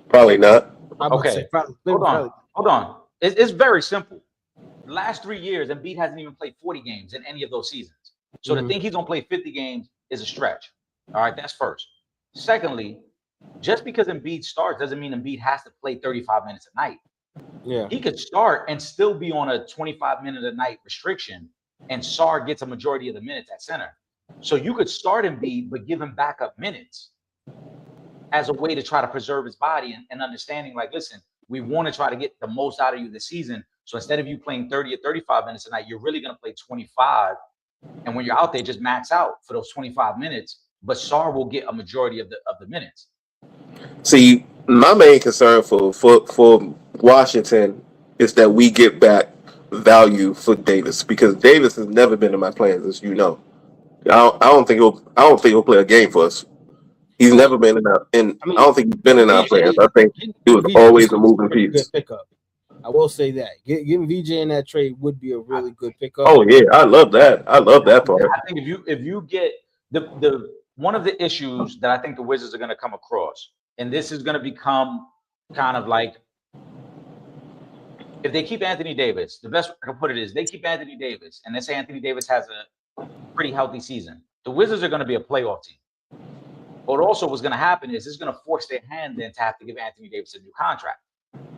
Probably not. Okay, hold on. It's very simple. The last 3 years, Embiid hasn't even played 40 games in any of those seasons. So to think he's gonna play 50 games is a stretch. All right, that's first. Secondly, just because Embiid starts doesn't mean Embiid has to play 35 minutes a night. Yeah, he could start and still be on a 25-minute a night restriction, and Sarr gets a majority of the minutes at center. So you could start Embiid, but give him backup minutes as a way to try to preserve his body and understanding, like, listen, we want to try to get the most out of you this season. So instead of you playing 30 or 35 minutes a night, you're really going to play 25. And when you're out there, just max out for those 25 minutes. But Sarr will get a majority of the minutes. See, my main concern for Washington is that we get back value for Davis, because Davis has never been in my plans, as you know. I don't think he'll play a game for us. He's never been in our. I don't think he's been in our plans. I think he was always a moving piece. Pickup. I will say that getting VJ in that trade would be a really good pickup. Oh yeah, I love that. I love that part. I think if you get the one of the issues that I think the Wizards are going to come across, and this is going to become kind of like, if they keep Anthony Davis, the best way I can put it is they keep Anthony Davis, and they say Anthony Davis has a pretty healthy season. The Wizards are going to be a playoff team. But also what's going to happen is it's going to force their hand then to have to give Anthony Davis a new contract.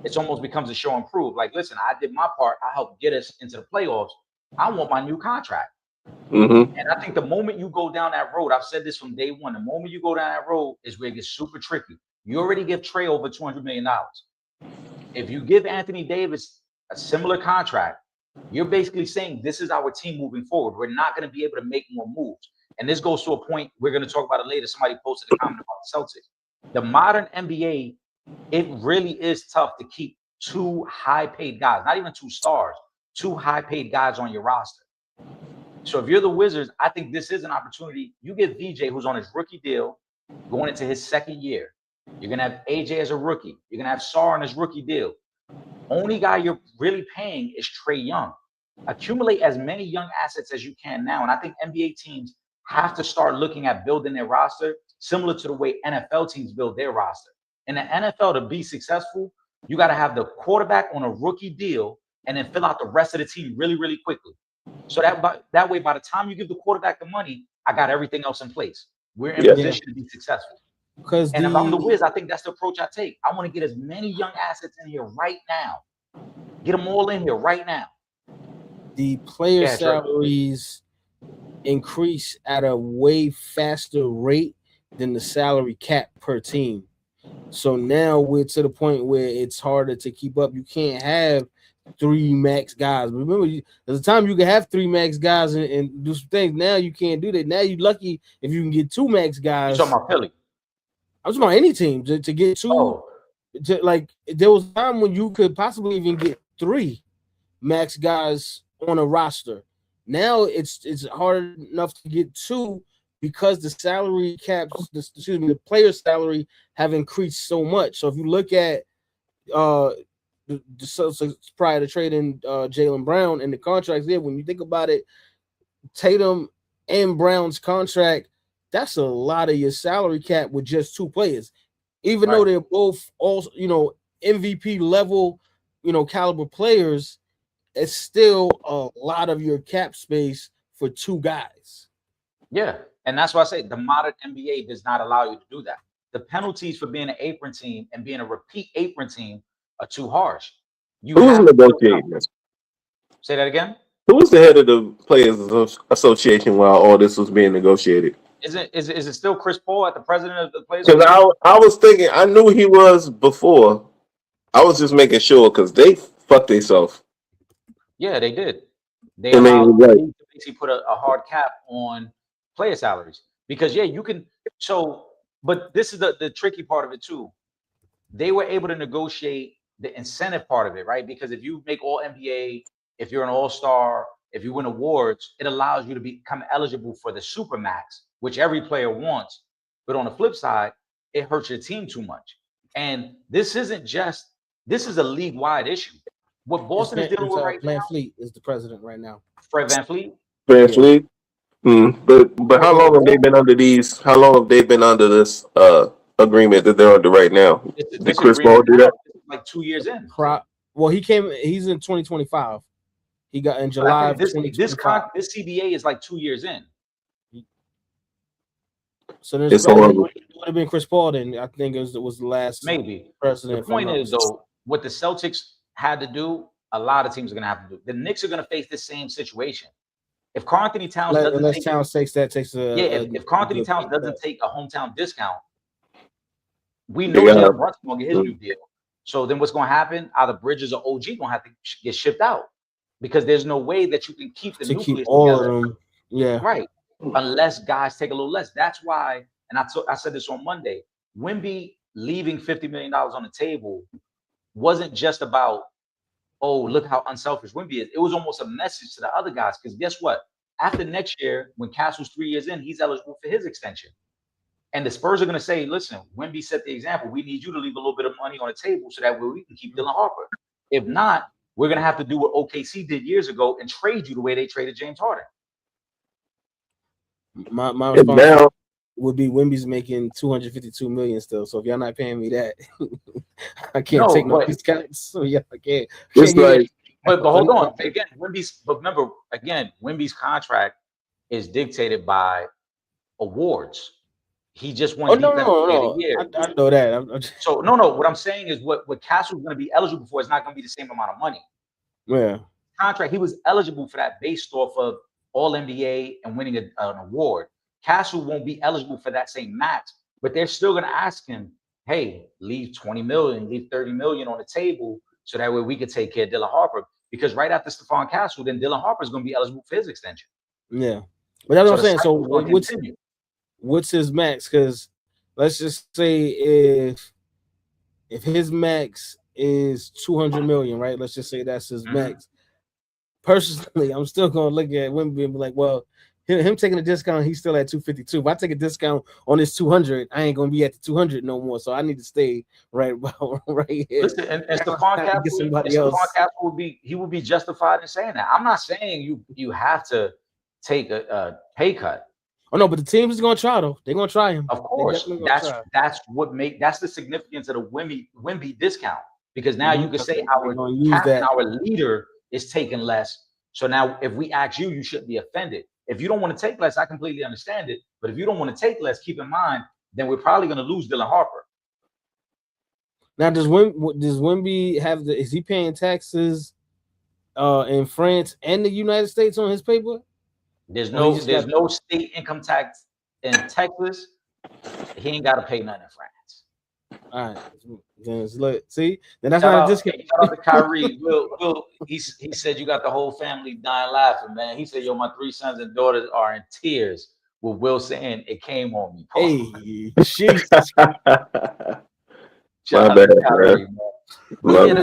It almost becomes a show and prove. Like, listen, I did my part. I helped get us into the playoffs. I want my new contract. And I think the moment you go down that road, I've said this from day one, the moment you go down that road is where it gets super tricky. You already give Trey over $200 million. If you give Anthony Davis a similar contract, you're basically saying this is our team moving forward. We're not going to be able to make more moves. And this goes to a point, we're going to talk about it later. Somebody posted a comment about the Celtics. The modern NBA, it really is tough to keep two high-paid guys, not even two stars, two high-paid guys on your roster. So if you're the Wizards, I think this is an opportunity. You get VJ, who's on his rookie deal, going into his second year. You're going to have AJ as a rookie. You're going to have Sarr on his rookie deal. Only guy you're really paying is Trae Young. Accumulate as many young assets as you can now. And I think NBA teams have to start looking at building their roster similar to the way NFL teams build their roster. In the NFL, to be successful, you got to have the quarterback on a rookie deal and then fill out the rest of the team really, really quickly. So that way, by the time you give the quarterback the money, I got everything else in place. We're in position to be successful. And if I'm the Wiz, I think that's the approach I take. I want to get as many young assets in here right now. Get them all in here right now. The player salaries increase at a way faster rate than the salary cap per team. So now we're to the point where it's harder to keep up. You can't have three max guys. Remember, there's a time you can have three max guys and do some things. Now you can't do that. Now you're lucky if you can get two max guys. You're talking about Philly. I'm talking about any team to get two. Like, there was a time when you could possibly even get three max guys on a roster. Now it's hard enough to get two because the salary caps, the player salary have increased so much. So if you look at prior to trading Jaylen Brown and the contracts there, when you think about it, Tatum and Brown's contract, that's a lot of your salary cap with just two players. Even though they're both also, MVP level, caliber players, it's still a lot of your cap space for two guys. Yeah, and that's why I say the modern NBA does not allow you to do that. The penalties for being an apron team and being a repeat apron team are too harsh. Who's negotiating this? Say that again? Who was the head of the Players Association while all this was being negotiated? Is it still Chris Paul at the president of the Players Association? Because I was thinking, I knew he was before. I was just making sure because they fucked themselves. Yeah, they did. They allowed to basically put a hard cap on player salaries because you can. So, but this is the tricky part of it too. They were able to negotiate the incentive part of it, right? Because if you make all NBA, if you're an all-star, if you win awards, it allows you to become eligible for the Supermax, which every player wants. But on the flip side, it hurts your team too much. And this is a league-wide issue. What Boston is dealing with right now. VanVleet is the president right now. Fred VanVleet? VanVleet. But how long have they been under these? How long have they been under this agreement that they're under right now? Did Chris Paul do that? Like 2 years in. He's in 2025. He got in July of this 2025. this CBA is like 2 years in. So there's It's it horrible. would have been Chris Paul. Then I think it was the last Maybe. president. The point is though, what the Celtics had to do, a lot of teams are gonna have to do. The Knicks are gonna face the same situation. If Karl Anthony Towns if Karl Anthony Towns doesn't take a hometown discount, we know Jalen Brunson's gonna get his new deal. So then what's gonna happen? Either Bridges or OG gonna have to get shipped out because there's no way that you can keep the nucleus all together. of them. Yeah, right. Unless guys take a little less. That's why, and I said this on Monday. Wemby leaving $50 million on the table wasn't just about, oh, look how unselfish Wemby is. It was almost a message to the other guys because guess what? After next year, when Castle's 3 years in, he's eligible for his extension. And the Spurs are going to say, listen, Wemby set the example. We need you to leave a little bit of money on the table so that way we can keep Dylan Harper. If not, we're going to have to do what OKC did years ago and trade you the way they traded James Harden. My response would be Wemby's making $252 million still. So if y'all not paying me that, I can't take no discounts. So yeah, I can't. It's like, but hold on. Again, remember, Wemby's contract is dictated by awards. He just won Defensive Player of the Year. I know that. So no. What I'm saying is what Castle's going to be eligible for is not going to be the same amount of money. Yeah. Contract. He was eligible for that based off of All NBA and winning an award. Castle won't be eligible for that same max, but they're still going to ask him, "Hey, leave 20 million, leave 30 million on the table, so that way we could take care of Dylan Harper." Because right after Stephon Castle, then Dylan Harper is going to be eligible for his extension. Yeah, but that's what I'm saying. So what's his max? Because let's just say if his max is 200 million, right? Let's just say that's his max. Personally, I'm still gonna look at Wemby and be like, well, him taking a discount, he's still at 252. If I take a discount on this 200, I ain't gonna be at the 200 no more. So I need to stay right here. Listen, and Stephon Castle would be justified in saying that. I'm not saying you have to take a pay cut. Oh no, but the team is gonna try though. They're gonna try him. Of course, that's the significance of the Wemby discount, because now you can say our leader is taking less. So now if we ask you, you shouldn't be offended. If you don't want to take less, I completely understand it. But if you don't want to take less, keep in mind, then we're probably going to lose Dylan Harper. Now, does Wemby have is he paying taxes in France and the United States on his paper? There's no state income tax in Texas. He ain't got to pay nothing in France. All right, then see, then that's not a discount. Shout out to Kyrie. Will, he said you got the whole family dying laughing, man. He said, "Yo, my 3 sons and daughters are in tears." With Will saying, "It came on me." Hey, Jesus. Shout out to Kyrie, man. Those are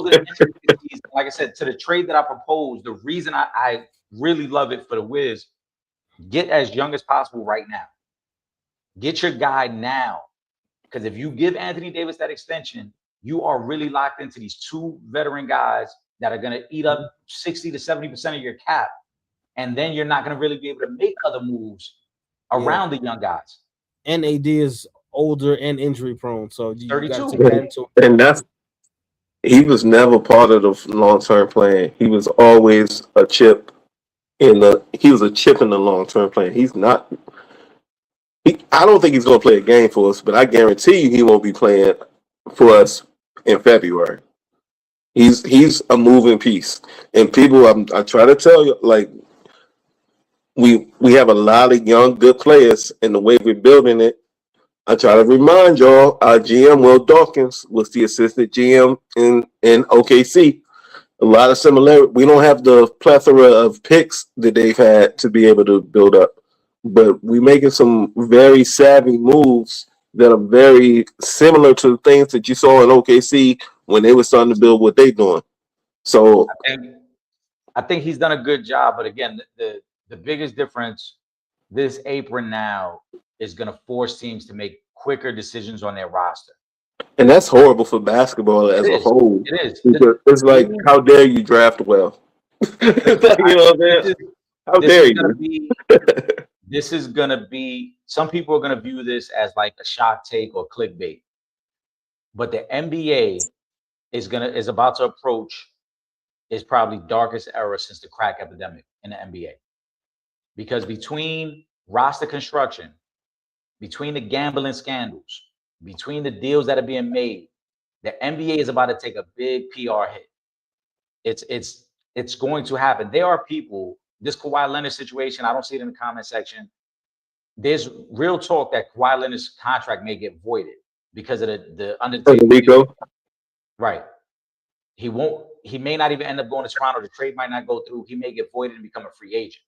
the intricacies. Like I said, to the trade that I proposed, the reason I really love it for the Wiz, get as young as possible right now. Get your guy now, because if you give Anthony Davis that extension, you are really locked into these 2 veteran guys that are going to eat up 60 to 70% of your cap, and then you're not going to really be able to make other moves around the young guys. And AD is older and injury prone, so you 32. And he was never part of the long-term plan. He was always a chip in the long-term plan. He's not. I don't think he's going to play a game for us, but I guarantee you he won't be playing for us in February. He's a moving piece, and people, I try to tell you, like we have a lot of young good players, and the way we're building it, I try to remind y'all, our GM Will Dawkins was the assistant GM in OKC. A lot of similarity. We don't have the plethora of picks that they've had to be able to build up. But we're making some very savvy moves that are very similar to things that you saw in OKC when they were starting to build what they're doing. So I think he's done a good job. But again, the biggest difference this April now is going to force teams to make quicker decisions on their roster. And that's horrible for basketball as a whole. It is. It's like, how dare you draft well? You know what I'm saying? How dare you? This is going to be, some people are going to view this as like a shock take or clickbait. But the NBA is about to approach is probably darkest era since the crack epidemic in the NBA. Because between roster construction, between the gambling scandals, between the deals that are being made, the NBA is about to take a big PR hit. It's going to happen. There are people, this Kawhi Leonard situation, I don't see it in the comment section. There's real talk that Kawhi Leonard's contract may get voided because of the Undertaker. Right. He may not even end up going to Toronto. The trade might not go through. He may get voided and become a free agent.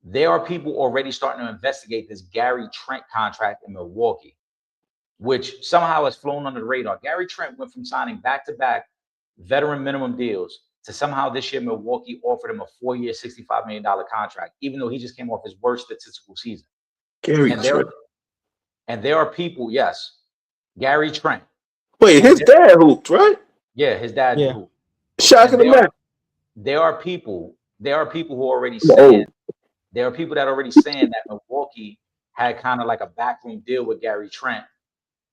There are people already starting to investigate this Gary Trent contract in Milwaukee, which somehow has flown under the radar. Gary Trent went from signing back-to-back veteran minimum deals to somehow this year Milwaukee offered him a 4-year, $65 million contract, even though he just came off his worst statistical season. And there are people, yes, Gary Trent. Wait, his dad hooped, right? Yeah, his dad hooped. Shocking the man. There are people who are already saying, there are people that are already saying that Milwaukee had kind of like a backroom deal with Gary Trent.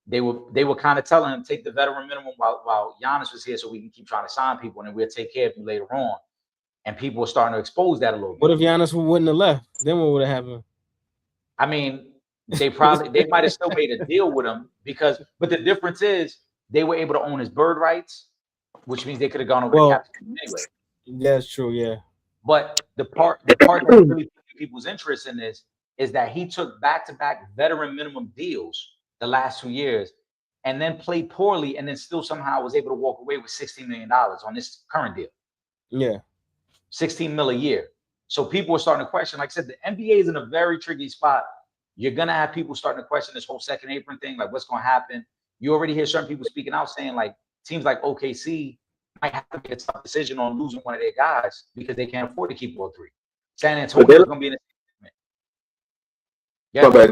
They were kind of telling him, take the veteran minimum while Giannis was here so we can keep trying to sign people and then we'll take care of you later on. And people were starting to expose that a little bit. What if Giannis wouldn't have left? Then what would have happened? I mean, they might have still made a deal with him but the difference is they were able to own his bird rights, which means they could have gone over the cap anyway. That's true, yeah. But the part that really piqued people's interest in this is that he took back-to-back veteran minimum deals the last 2 years and then played poorly and then still somehow was able to walk away with $16 million on this current deal. Yeah. $16 million a year. So people are starting to question. Like I said, the NBA is in a very tricky spot. You're going to have people starting to question this whole second apron thing, like what's going to happen. You already hear certain people speaking out saying like teams like OKC might have to make a tough decision on losing one of their guys because they can't afford to keep all three. San Antonio is going to be in a go ahead.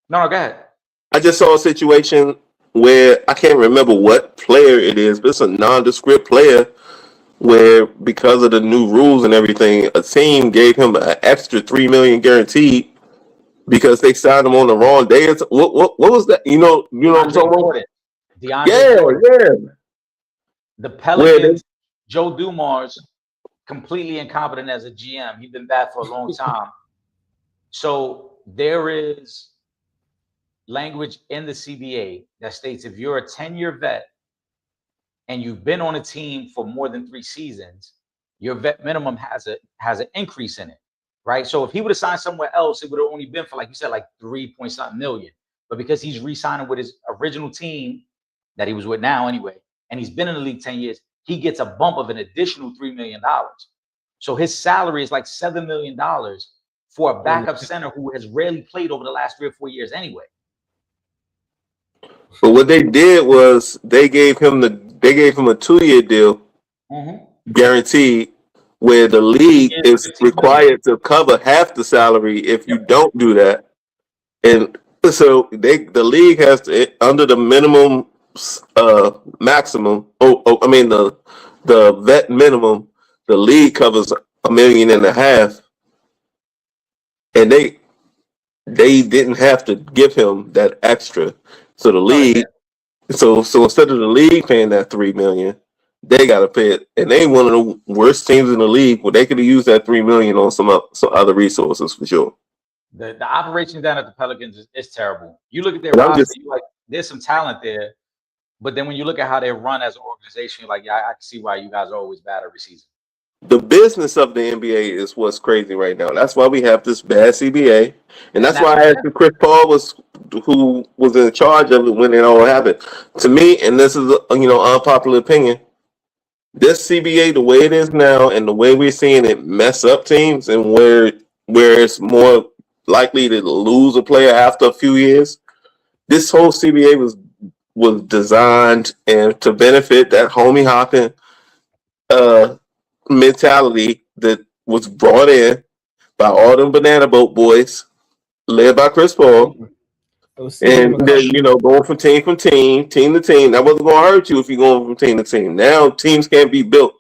No, go ahead. I just saw a situation where I can't remember what player it is, but it's a nondescript player where because of the new rules and everything, a team gave him an extra $3 million guaranteed because they signed him on the wrong day. What was that? You know what I'm talking about? Yeah. The Pelicans, Joe Dumars, completely incompetent as a GM. He's been bad for a long time. So there is language in the CBA that states if you're a 10-year vet and you've been on a team for more than 3 seasons, your vet minimum has an increase in it, right? So if he would have signed somewhere else, it would have only been for, like you said, like 3-point-something million. But because he's re-signing with his original team that he was with now anyway, and he's been in the league 10 years, he gets a bump of an additional $3 million. So his salary is like $7 million for a backup center who has rarely played over the last 3 or 4 years anyway. But what they did was they gave him a 2-year deal, guaranteed, where the league is required to cover half the salary if you don't do that. And so the league has to, under the minimum maximum. The vet minimum, the league covers $1.5 million, and they didn't have to give him that extra. So the league, so instead of the league paying that $3 million, they got to pay it, and they one of the worst teams in the league. Where they could have used that $3 million on some other resources for sure. The operation down at the Pelicans is terrible. You look at their roster, there's some talent there, but then when you look at how they run as an organization, you're like, yeah, I can see why you guys are always bad every season. The business of the NBA is what's crazy right now. That's why we have this bad CBA, and that's why I asked Chris Paul who was in charge of it when it all happened. To me, and this is unpopular opinion, this CBA, the way it is now, and the way we're seeing it mess up teams, and where it's more likely to lose a player after a few years, this whole CBA was designed and to benefit that homie hopping mentality that was brought in by all them banana boat boys, led by Chris Paul, and then going from team to team. That wasn't going to hurt you if you're going from team to team. Now teams can't be built.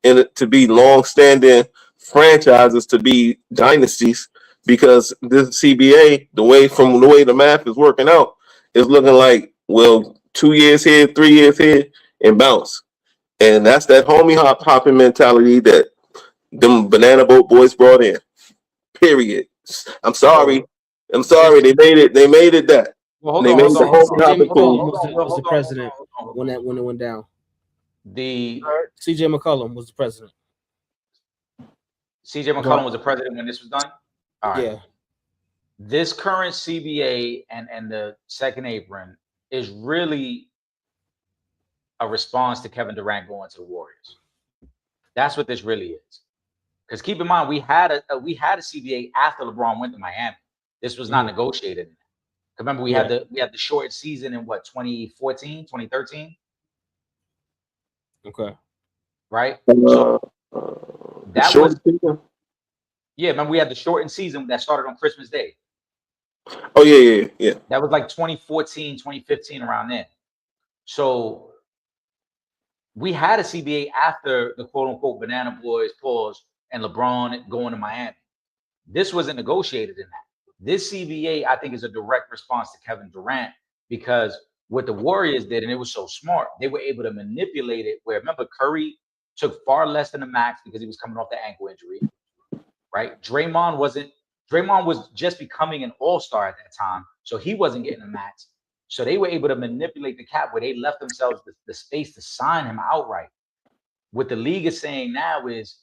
To be long-standing franchises, to be dynasties, because this CBA, the way the math is working out, is looking like 2 years here, 3 years here, and bounce. And that's that homie hopping mentality that them banana boat boys brought in. Period. I'm sorry. They made it. They made it that. Well, hold they on, made hold the on, hold homie on. hopping McCollum team. was the president when it went down. CJ McCollum was the president. CJ McCollum was the president when this was done? All right. Yeah. This current CBA and the second apron is really a response to Kevin Durant going to the Warriors. That's what this really is. Because keep in mind, we had a CBA after LeBron went to Miami. This was not negotiated. Remember, we had the short season in what, 2014, 2013? Okay. Right? So that was season? Yeah, remember we had the shortened season that started on Christmas Day. Oh, yeah. That was like 2014, 2015, around then. So we had a CBA after the quote-unquote Banana Boys pause and LeBron going to Miami. This wasn't negotiated in that. This CBA, I think, is a direct response to Kevin Durant, because what the Warriors did, and it was so smart, they were able to manipulate it where, remember, Curry took far less than the max because he was coming off the ankle injury, right? Draymond was just becoming an all-star at that time, so he wasn't getting a max. So they were able to manipulate the cap where they left themselves the space to sign him outright. What the league is saying now is,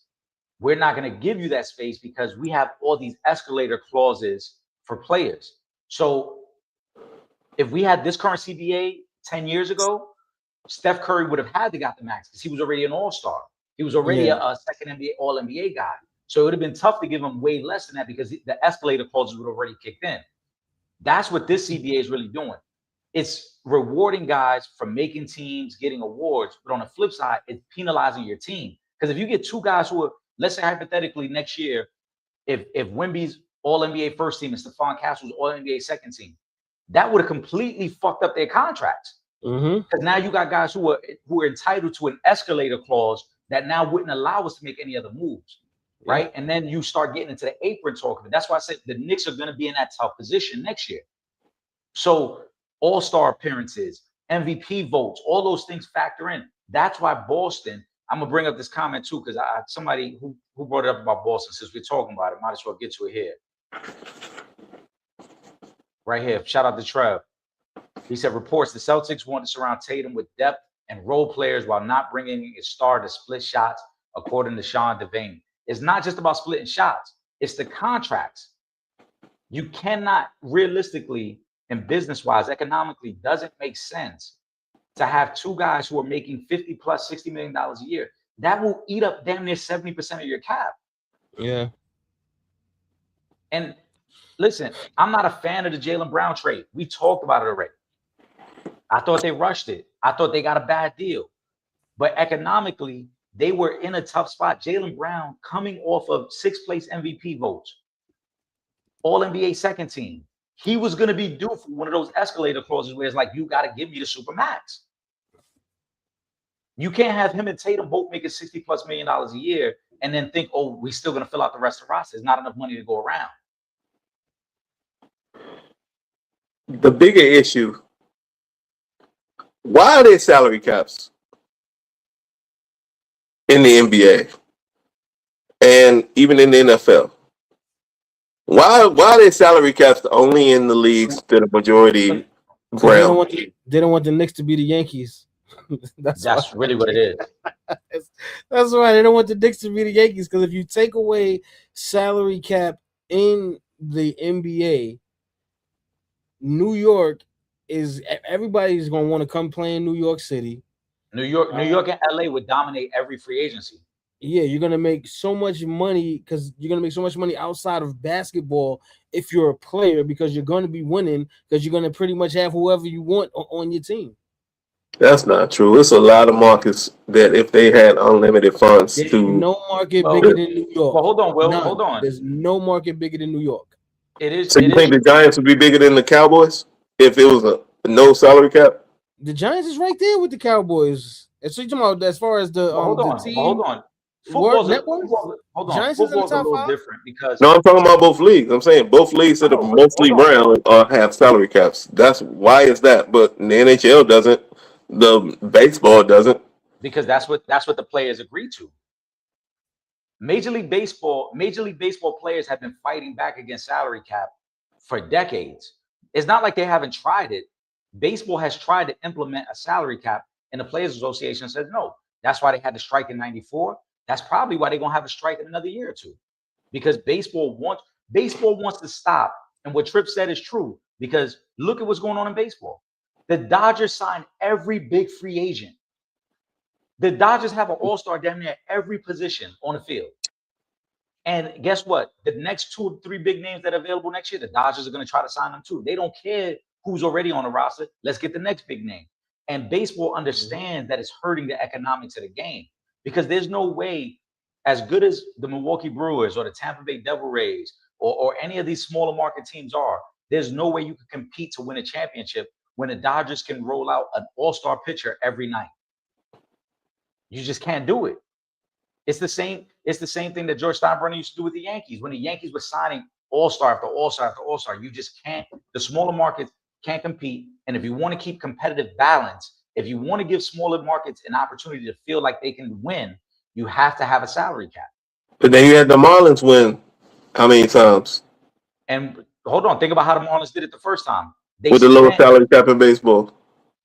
we're not going to give you that space because we have all these escalator clauses for players. So if we had this current CBA 10 years ago, Steph Curry would have had to got the max because he was already an all-star. He was already a second NBA, all-NBA guy. So it would have been tough to give him way less than that because the escalator clauses would have already kicked in. That's what this CBA is really doing. It's rewarding guys for making teams, getting awards. But on the flip side, it's penalizing your team. Because if you get two guys who are, let's say hypothetically next year, if Wemby's all-NBA first team and Stephon Castle's all-NBA second team, that would have completely fucked up their contracts. Because now you got guys who are entitled to an escalator clause that now wouldn't allow us to make any other moves, right? And then you start getting into the apron talk of it. That's why I said the Knicks are going to be in that tough position next year. So all-star appearances, MVP votes, all those things factor in. That's why Boston, I'm going to bring up this comment too, because I somebody who brought it up about Boston, since we're talking about it, might as well get to it here. Right here. Shout out to Trev. He said, reports the Celtics want to surround Tatum with depth and role players while not bringing a star to split shots, according to Sean Devane. It's not just about splitting shots. It's the contracts. You cannot realistically and business-wise, economically, doesn't make sense to have two guys who are making $50 plus $60 million a year. That will eat up damn near 70% of your cap. Yeah. And listen, I'm not a fan of the Jaylen Brown trade. We talked about it already. I thought they rushed it. I thought they got a bad deal. But economically, they were in a tough spot. Jaylen Brown coming off of sixth-place MVP votes, all-NBA second team. He was going to be due for one of those escalator clauses where it's like, you got to give me the supermax. You can't have him and Tatum both making $60+ million a year and then think, oh, we're still going to fill out the rest of the roster. There's not enough money to go around. The bigger issue, why are there salary caps in the NBA and even in the NFL? Why are there salary caps only in the leagues that are majority brown? They don't want the Knicks to be the Yankees. That's really what it is. That's why they don't want the Knicks to be the Yankees, because if you take away salary cap in the NBA, New York everybody's going to want to come play in New York City. New York and LA would dominate every free agency. Yeah, you're going to make so much money because you're going to make so much money outside of basketball if you're a player, because you're going to be winning, because you're going to pretty much have whoever you want on your team. That's not true. It's a lot of markets that if they had unlimited funds There's no market bigger than New York. Well, hold on, Will. None. Hold on. There's no market bigger than New York. It is. So you think the Giants would be bigger than the Cowboys if it was a no salary cap? The Giants is right there with the Cowboys. And so you're talking about as far as the team. Hold on. Football's Giants is in the top a little five? different because no, I'm talking about both leagues. I'm saying both leagues that are mostly brown have salary caps. That's why is that. But the NHL doesn't. The baseball doesn't. because that's what the players agreed to. Major League Baseball players have been fighting back against salary cap for decades. It's not like they haven't tried it. Baseball has tried to implement a salary cap, and the Players Association says no. That's why they had to strike in '94. That's probably why they're gonna have a strike in another year or two, because baseball wants to stop. And what Tripp said is true, because look at what's going on in baseball. The Dodgers signed every big free agent. The Dodgers have an all-star damn near every position on the field. And guess what? The next 2 or 3 big names that are available next year, the Dodgers are going to try to sign them too. They don't care who's already on the roster. Let's get the next big name. And baseball understands that it's hurting the economics of the game, because there's no way, as good as the Milwaukee Brewers or the Tampa Bay Devil Rays or any of these smaller market teams are, there's no way you can compete to win a championship when the Dodgers can roll out an all-star pitcher every night. You just can't do it. It's the same thing that George Steinbrenner used to do with the Yankees. When the Yankees were signing all-star after all-star after all-star, you just can't. The smaller markets can't compete. And if you want to keep competitive balance, if you want to give smaller markets an opportunity to feel like they can win, you have to have a salary cap. But then you had the Marlins win how many times? And hold on, think about how the Marlins did it the first time. With the lowest salary cap in baseball.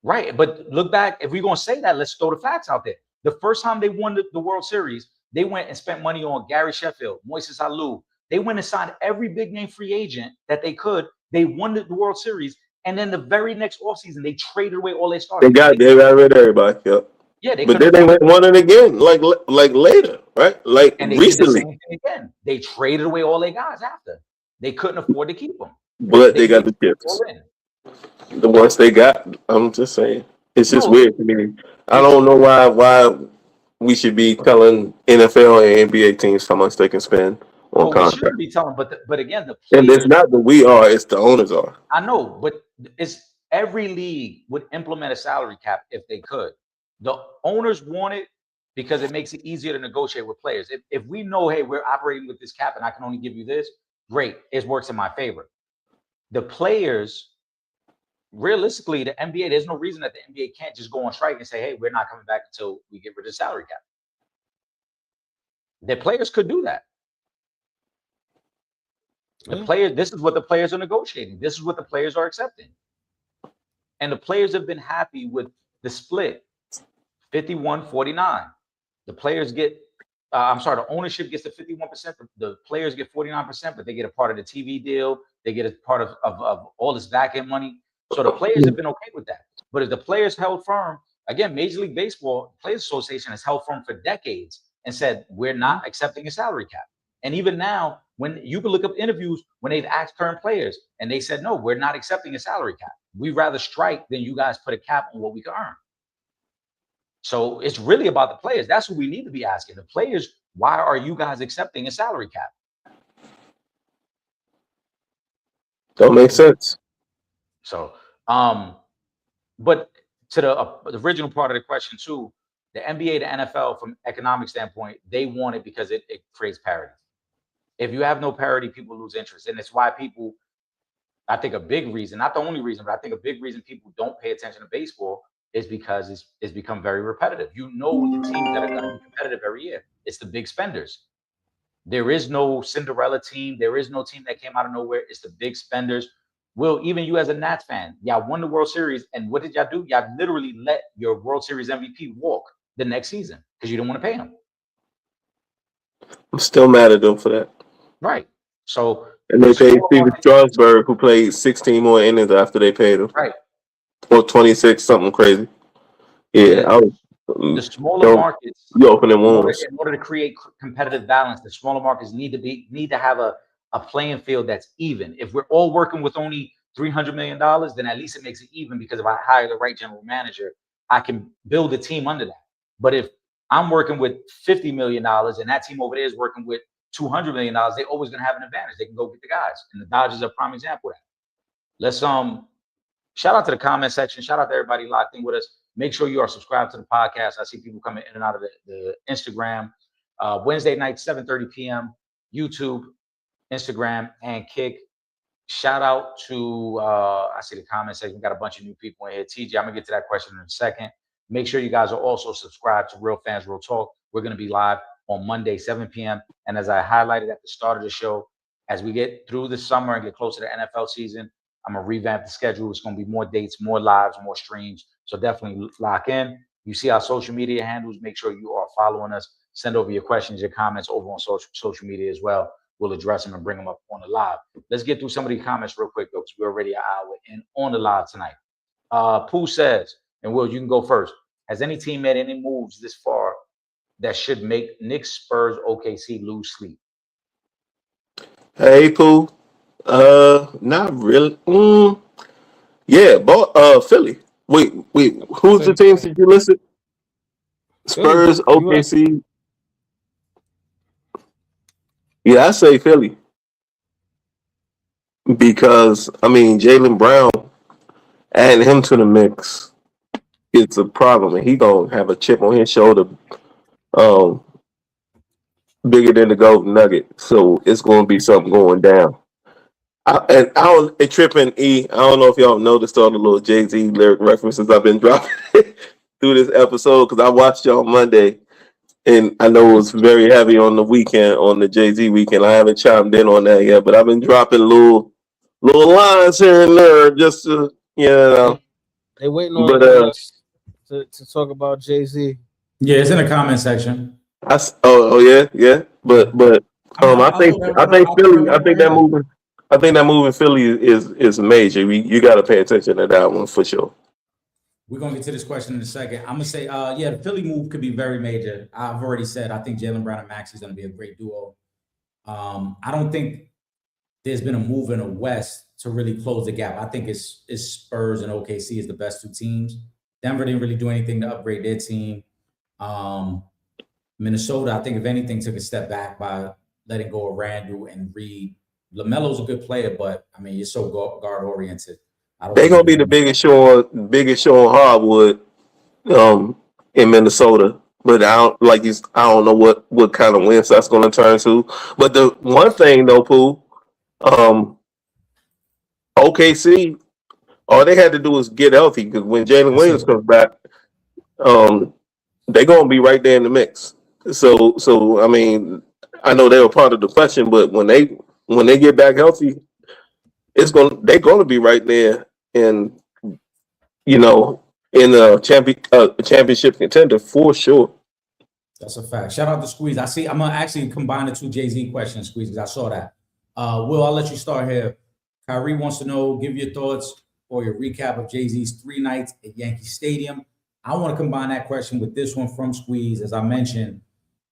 Right. But look back, if we're going to say that, let's throw the facts out there. The first time they won the World Series, they went and spent money on Gary Sheffield, Moises Alou. They went and signed every big name free agent that they could. They won the World Series. And then the very next offseason, they traded away all their starters. They got rid of everybody. Yep. Yeah, but then they won it again, like later, right? Like and they recently. Did the same thing again. They traded away all their guys after. They couldn't afford to keep them. But they got the chips. The ones they got, I'm just saying. It's just weird to me. I don't know why we should be telling NFL and NBA teams how much they can spend on contracts. We shouldn't be telling, but again, the players, and it's not that we are; it's the owners are. I know, but it's every league would implement a salary cap if they could. The owners want it because it makes it easier to negotiate with players. If we know, hey, we're operating with this cap and I can only give you this, great, it works in my favor. The players, realistically, the NBA, there's no reason that the NBA can't just go on strike and say, hey, we're not coming back until we get rid of the salary cap. The players could do that. The players, this is what the players are negotiating. This is what the players are accepting. And the players have been happy with the split, 51-49. The players get, the ownership gets the 51%. The players get 49%, but they get a part of the TV deal. They get a part of all this back end money. So the players have been okay with that. But if the players held firm, again, Major League Baseball Players Association has held firm for decades and said, we're not accepting a salary cap. And even now, when you can look up interviews when they've asked current players and they said, no, we're not accepting a salary cap. We'd rather strike than you guys put a cap on what we can earn. So it's really about the players. That's what we need to be asking. The players, why are you guys accepting a salary cap? Don't make sense. So, but to the original part of the question too, the NBA, the NFL, from economic standpoint, they want it because it creates parity. If you have no parity, people lose interest. And it's why people, I think a big reason, not the only reason, but I think a big reason people don't pay attention to baseball is because it's become very repetitive. You know the teams that are going to be competitive every year. It's the big spenders. There is no Cinderella team. There is no team that came out of nowhere. It's the big spenders. Will, even you as a Nats fan, y'all won the World Series, and what did y'all do? Y'all literally let your World Series MVP walk the next season because you didn't want to pay him. I'm still mad at them for that. Right. So, and they paid Steven Strasburg, who played 16 more innings after they paid him. Right. Or 26, something crazy. Yeah, the smaller markets. You opening wounds. In order to create competitive balance, the smaller markets need to have a playing field that's even. If we're all working with only $300 million, then at least it makes it even, because if I hire the right general manager, I can build a team under that. But if I'm working with $50 million and that team over there is working with $200 million, they're always going to have an advantage. They can go get the guys. And the Dodgers are a prime example of that. Let's shout out to the comment section. Shout out to everybody locked in with us. Make sure you are subscribed to the podcast. I see people coming in and out of the Instagram. Wednesday night, 7:30 p.m. YouTube, Instagram, and Kick. Shout out to I see the comment section. We got a bunch of new people in here. TJ, I'm gonna get to that question in a second. Make sure you guys are also subscribed to Real Fans Real Talk. We're going to be live on Monday, 7 p.m. And as I highlighted at the start of the show, as we get through the summer and get closer to NFL season, I'm going to revamp the schedule. It's going to be more dates, more lives, more streams. So definitely lock in. You see our social media handles. Make sure you are following us. Send over your questions, your comments over on social media as well. We'll address them and bring them up on the live. Let's get through some of these comments real quick, though, because we're already an hour in on the live tonight. Pooh says, and Will, you can go first. Has any team made any moves this far that should make Knicks, Spurs, OKC lose sleep? Hey, Pooh. Not really. Yeah, but Philly. Wait. Who's the teams that you listed? Spurs, OKC. Yeah, I say Philly because I mean Jaylen Brown, adding him to the mix, it's a problem, and he gonna have a chip on his shoulder, bigger than the golden nugget. So it's gonna be something going down. Tripping E. I don't know if y'all noticed all the little Jay-Z lyric references I've been dropping through this episode because I watched y'all Monday, and I know it was very heavy on the weekend, on the Jay-Z weekend. I haven't chimed in on that yet, but I've been dropping little lines here and there just to, They waiting on us to talk about Jay-Z. Yeah, it's in the comment section. Yeah. But I think Philly. I think that moving Philly is major. You got to pay attention to that one for sure. We're going to get to this question in a second. I'm going to say, the Philly move could be very major. I've already said I think Jaylen Brown and Maxey is going to be a great duo. I don't think there's been a move in the West to really close the gap. I think it's Spurs and OKC is the best two teams. Denver didn't really do anything to upgrade their team. Minnesota, I think, if anything, took a step back by letting go of Randall and Reed. LaMelo's a good player, but, I mean, you're so guard-oriented. They're gonna be the biggest show on hardwood in Minnesota, but I don't know what kind of wins that's gonna turn to. But the one thing though, Pooh, OKC, all they had to do was get healthy because when Jalen Williams comes back, they're gonna be right there in the mix. So I mean, I know they were part of the question, but when they get back healthy, they're gonna be right there in a championship contender for sure. That's a fact. Shout out to Squeeze. I'm gonna actually combine the two Jay-Z questions, Squeeze, because I saw that. Will, I'll let you start here. Kyrie wants to know, give your thoughts or your recap of Jay-Z's 3 nights at Yankee Stadium. I want to combine that question with this one from Squeeze. As I mentioned,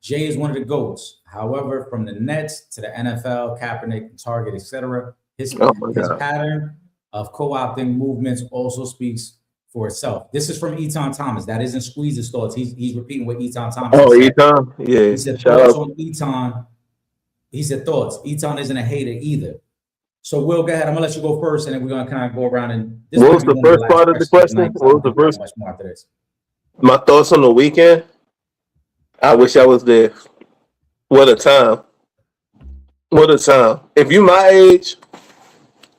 Jay is one of the GOATs. However, from the Nets to the NFL, Kaepernick, Target, etc., his pattern of co-opting movements also speaks for itself. This is from Eton Thomas. That isn't Squeeze's thoughts. He's repeating what Eton Thomas said. Eton? Yeah. He said thoughts on Eton. He said thoughts. Eton isn't a hater either. So, Will, go ahead. I'm going to let you go first, and then we're going to kind of go around. And this what was the first part of the question? What was the first? Much more after this. My thoughts on the weekend? I wish I was there. What a time. What a time. If you my age,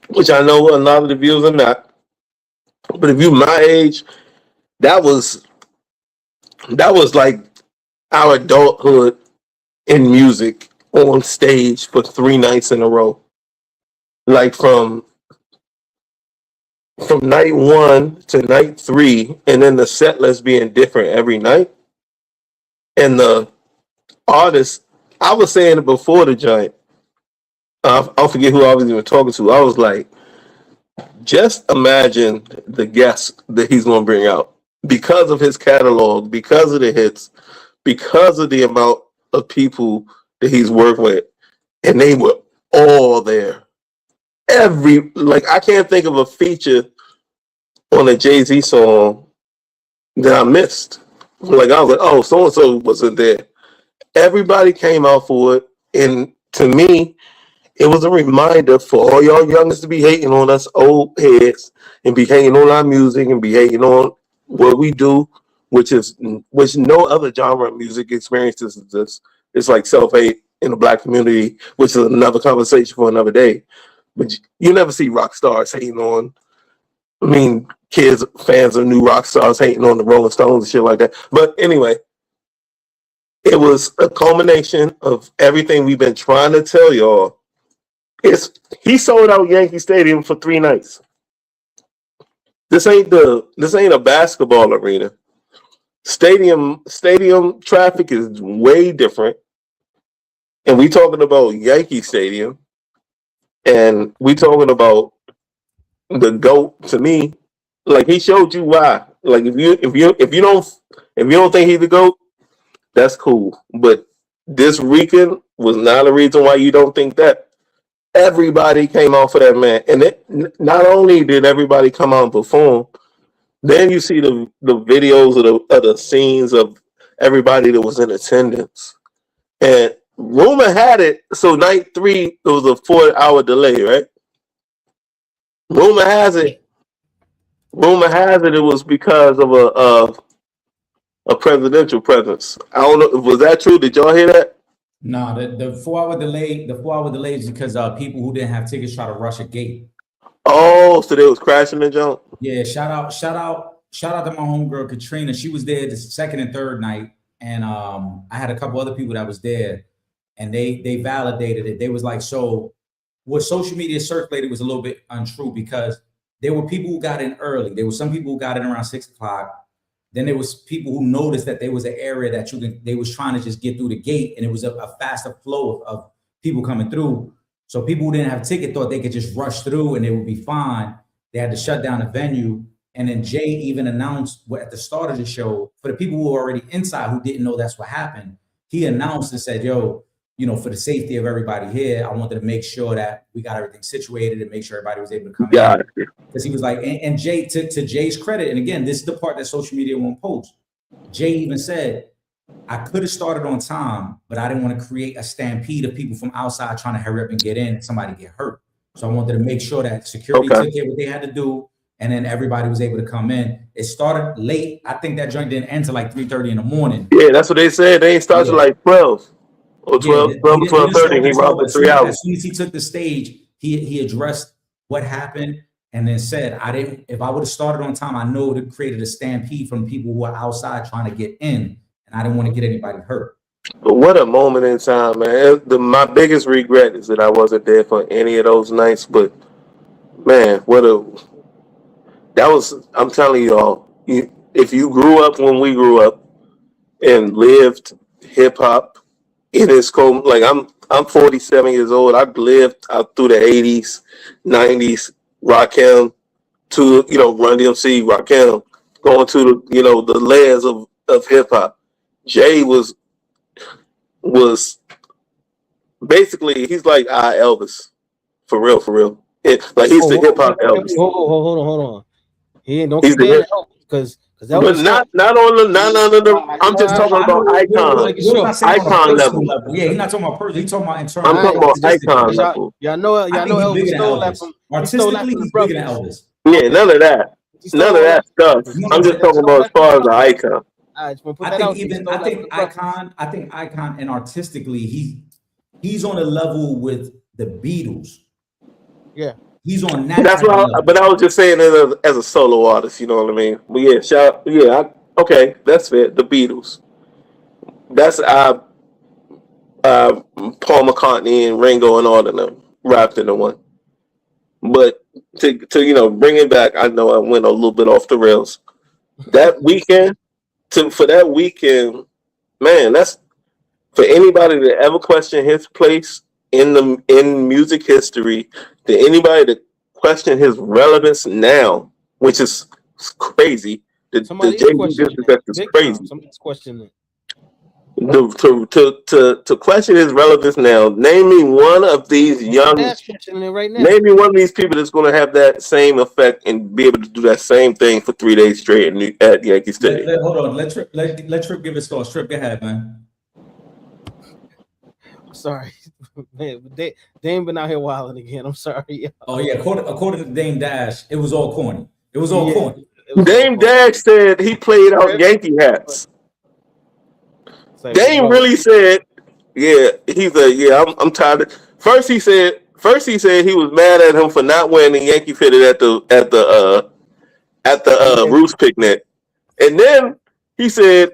which I know a lot of the viewers are not, but if you my age, that was like our adulthood in music on stage for 3 nights in a row. Like from night 1 to night 3, and then the set list being different every night. And the artists, I was saying it before the Giant. I forget who I was even talking to. I was like, just imagine the guests that he's going to bring out because of his catalog, because of the hits, because of the amount of people that he's worked with. And they were all there. I can't think of a feature on a Jay-Z song that I missed. Like, I was like, oh, so-and-so wasn't there. Everybody came out for it. And to me, it was a reminder for all y'all youngers to be hating on us old heads and be hating on our music and be hating on what we do, which no other genre of music experiences this. It's like self-hate in the Black community, which is another conversation for another day. But you never see rock stars hating on. I mean, fans of new rock stars hating on the Rolling Stones and shit like that. But anyway, it was a culmination of everything we've been trying to tell y'all. He sold out Yankee Stadium for 3 nights. This ain't a basketball arena. Stadium traffic is way different. And we talking about Yankee Stadium, and we talking about the GOAT. To me, like, he showed you why. Like, if you don't think he's the GOAT, that's cool. But this weekend was not a reason why you don't think that. Everybody came out for that man, and not only did everybody come out and perform, then you see the videos of the scenes of everybody that was in attendance. And rumor had it, so night 3 it was a 4-hour delay, right? Rumor has it was because of a presidential presence. I don't know. Was that true? Did y'all hear that? No, the 4-hour delay. The 4-hour delay is because people who didn't have tickets try to rush a gate. Oh, so they was crashing the jump. Yeah, shout out to my homegirl Katrina. She was there the second and third night, and I had a couple other people that was there, and they validated it. They was like, so what social media circulated was a little bit untrue, because there were people who got in early. There were some people who got in around 6 o'clock. Then there was people who noticed that there was an area that they was trying to just get through the gate, and it was a faster flow of people coming through. So people who didn't have a ticket thought they could just rush through and they would be fine. They had to shut down the venue. And then Jay even announced at the start of the show, for the people who were already inside who didn't know that's what happened, he announced and said, yo, for the safety of everybody here, I wanted to make sure that we got everything situated and make sure everybody was able to come in. Because he was like, and Jay, to Jay's credit, and again, this is the part that social media won't post. Jay even said, I could have started on time, but I didn't want to create a stampede of people from outside trying to hurry up and get in and somebody get hurt. So I wanted to make sure that security took care of what they had to do, and then everybody was able to come in. It started late. I think that joint didn't end till like 3:30 in the morning. Yeah, that's what they said. They ain't started like 12 or 12:30. He robbed for 3 hours. As soon as he took the stage, he addressed what happened and then said, if I would have started on time, I know it created a stampede from people who are outside trying to get in, and I didn't want to get anybody hurt. But what a moment in time, man. My biggest regret is that I wasn't there for any of those nights. But man, I'm telling y'all, if you grew up when we grew up and lived hip hop in its like I'm 47 years old. I've lived out through the 80s, 90s, Rakim to Run DMC, Rakim, going to the layers of hip hop. Jay was basically, he's like Elvis, for real. Like, he's the hip hop Elvis. Hold on. He's the because that was not on the. I'm just talking about icon level. Yeah, he's not talking about person. He's talking about internal. I'm talking about icon level. Y'all know Elvis stole that from. Artistically, he's bigger than Elvis. Yeah, none of that stuff. I'm just talking about as far as the icon. I think icon and artistically he's on a level with the Beatles. Yeah. He's on that. That's what but I was just saying as a solo artist, you know what I mean? But yeah, okay, that's fair. The Beatles. That's Paul McCartney and Ringo and all of them wrapped into one. But to bring it back, I know I went a little bit off the rails. That weekend, man, that's for anybody to ever question his place in music history, to anybody to question his relevance now, which is crazy. The JV disrespect is crazy. Somebody's questioning it. To question his relevance now, name me one of these name me one of these people that's going to have that same effect and be able to do that same thing for 3 days straight at Yankee Stadium. Hold on, let Trip give his thoughts. Trip, go ahead, man. Sorry, man. Dame been out here wilding again. I'm sorry. Oh yeah, according to Dame Dash, it was all corny. Corny. Dame Dash said he played out Yankee hats. Dame really said, I'm tired. First he said he was mad at him for not wearing the Yankee fitted at at the Roots picnic. And then he said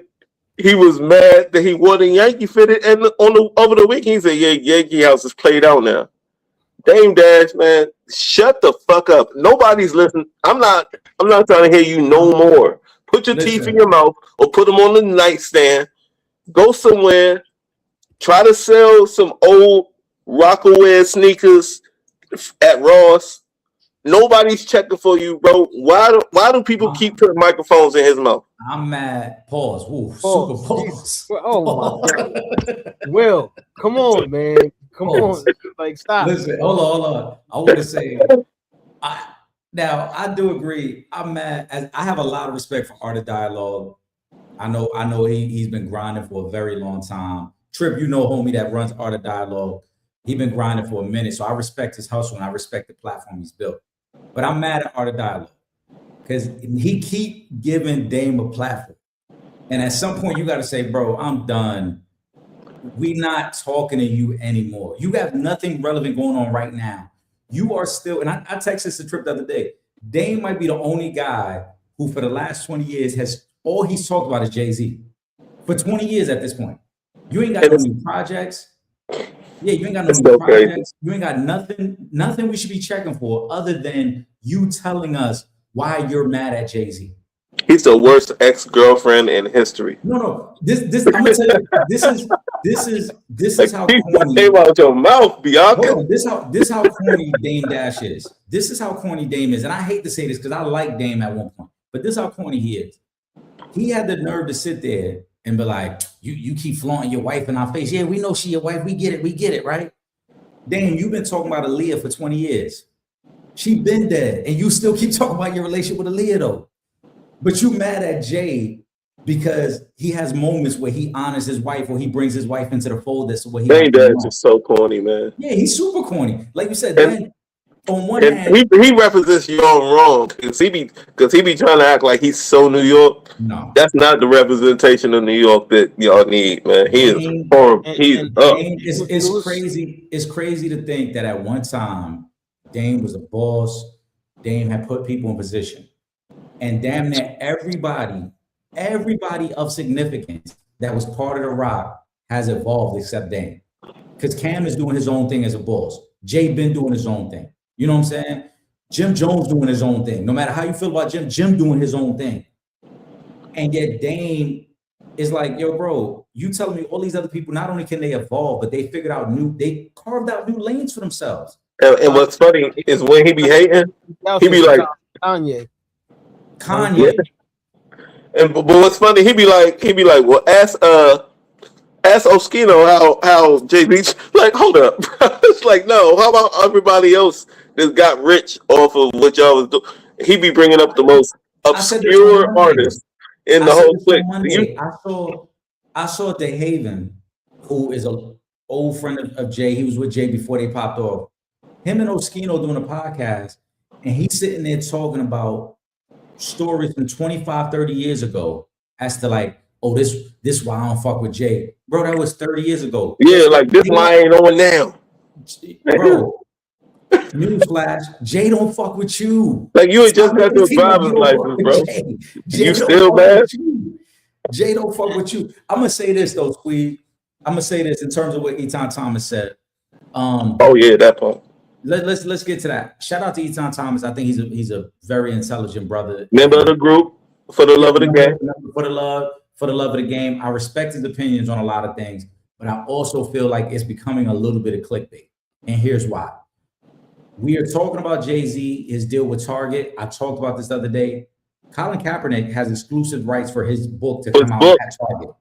he was mad that he wore the Yankee fitted, and over the weekend he said, "Yeah, Yankee house is played out now." Dame Dash, man, shut the fuck up. Nobody's listening. I'm not trying to hear you no more. Put your teeth in your mouth or put them on the nightstand. Go somewhere. Try to sell some old Rockaware sneakers at Ross. Nobody's checking for you, bro. Why do people keep putting microphones in his mouth? I'm mad. Pause. Ooh, super pause. Oh my God. Will, come on, man. Come on. Like, stop. Listen, hold on. I want to say, now I do agree. I'm mad. I have a lot of respect for Art of Dialogue. I know he's been grinding for a very long time. Trip, you know, homie that runs Art of Dialogue. He's been grinding for a minute, so I respect his hustle and I respect the platform he's built. But I'm mad at Art of Dialogue because he keep giving Dame a platform. And at some point, you got to say, bro, I'm done. We not talking to you anymore. You have nothing relevant going on right now. You are still, and I texted this to Trip the other day. Dame might be the only guy who for the last 20 years has, all he's talked about is Jay-Z. For 20 years at this point. You ain't got no new projects. Yeah, you ain't got no new projects. You ain't got nothing we should be checking for other than you telling us why you're mad at Jay-Z. He's the worst ex-girlfriend in history. No. This I'm gonna tell you, this is how corny. Came out your mouth, Bianca. This how corny Dame Dash is. This is how corny Dame is. And I hate to say this because I like Dame at one point, but this is how corny he is. He had the nerve to sit there and be like, you keep flaunting your wife in our face. Yeah, we know she your wife. We get it, right? Dame, you've been talking about Aaliyah for 20 years. She been dead, and you still keep talking about your relationship with Aaliyah, though. But you mad at Jay because he has moments where he honors his wife or he brings his wife into the fold. That's what he Dame Dash is so corny, man. Yeah, he's super corny. Like you said, then on one hand, he represents you all wrong because he be trying to act like he's so New York. No, that's not the representation of New York that y'all need, man. He is horrible. It's crazy. It's crazy to think that at one time Dame was a boss. Dame had put people in position, and damn near everybody of significance that was part of the Rock has evolved except Dame. Because Cam is doing his own thing as a boss. Jay been doing his own thing. You know what I'm saying? Jim Jones doing his own thing. No matter how you feel about Jim doing his own thing. And yet Dame is like, yo, bro, you telling me all these other people, not only can they evolve, but they carved out new lanes for themselves. And what's funny is when he be hating, he be like Kanye. But what's funny, he be like, well, ask Oskino how Jay-Z, like, hold up. It's like, no, how about everybody else that got rich off of what y'all was doing? He be bringing up the most obscure artists in the whole clique. I saw DeHaven, who is an old friend of Jay. He was with Jay before they popped off. Him and Oskino doing a podcast, and he's sitting there talking about stories from 25, 30 years ago as to like, oh, this why I don't fuck with Jay. Bro, that was 30 years ago. Yeah, like this why I ain't on now. Bro, newsflash, Jay don't fuck with you. Like you ain't just got your driver's license, bro. Jay you still bad? Jay don't fuck with you. I'm gonna say this though, Squeeze. I'm gonna say this in terms of what Etan Thomas said. Oh yeah, that part. Let's get to that. Shout out to Etan Thomas. I think he's a very intelligent brother. Member of the group for the love of the game. For the love of the game. I respect his opinions on a lot of things, but I also feel like it's becoming a little bit of clickbait. And here's why. We are talking about Jay-Z, his deal with Target. I talked about this the other day. Colin Kaepernick has exclusive rights for his book to come out at Target.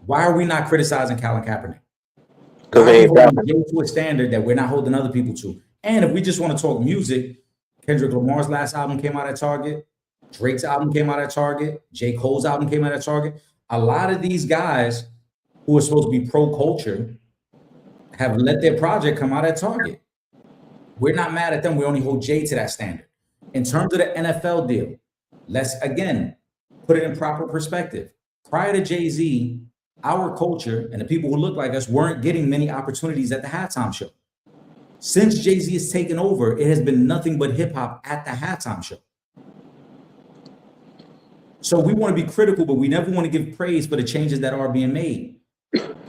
Why are we not criticizing Colin Kaepernick? Because they ain't to a standard that we're not holding other people to. And if we just want to talk music, Kendrick Lamar's last album came out at Target. Drake's album came out at Target. J. Cole's album came out at Target. A lot of these guys who are supposed to be pro-culture have let their project come out at Target. We're not mad at them. We only hold Jay to that standard. In terms of the NFL deal, let's, again, put it in proper perspective. Prior to Jay-Z, our culture and the people who look like us weren't getting many opportunities at the halftime show. Since Jay-Z has taken over, it has been nothing but hip-hop at the halftime show. So we want to be critical, but we never want to give praise for the changes that are being made.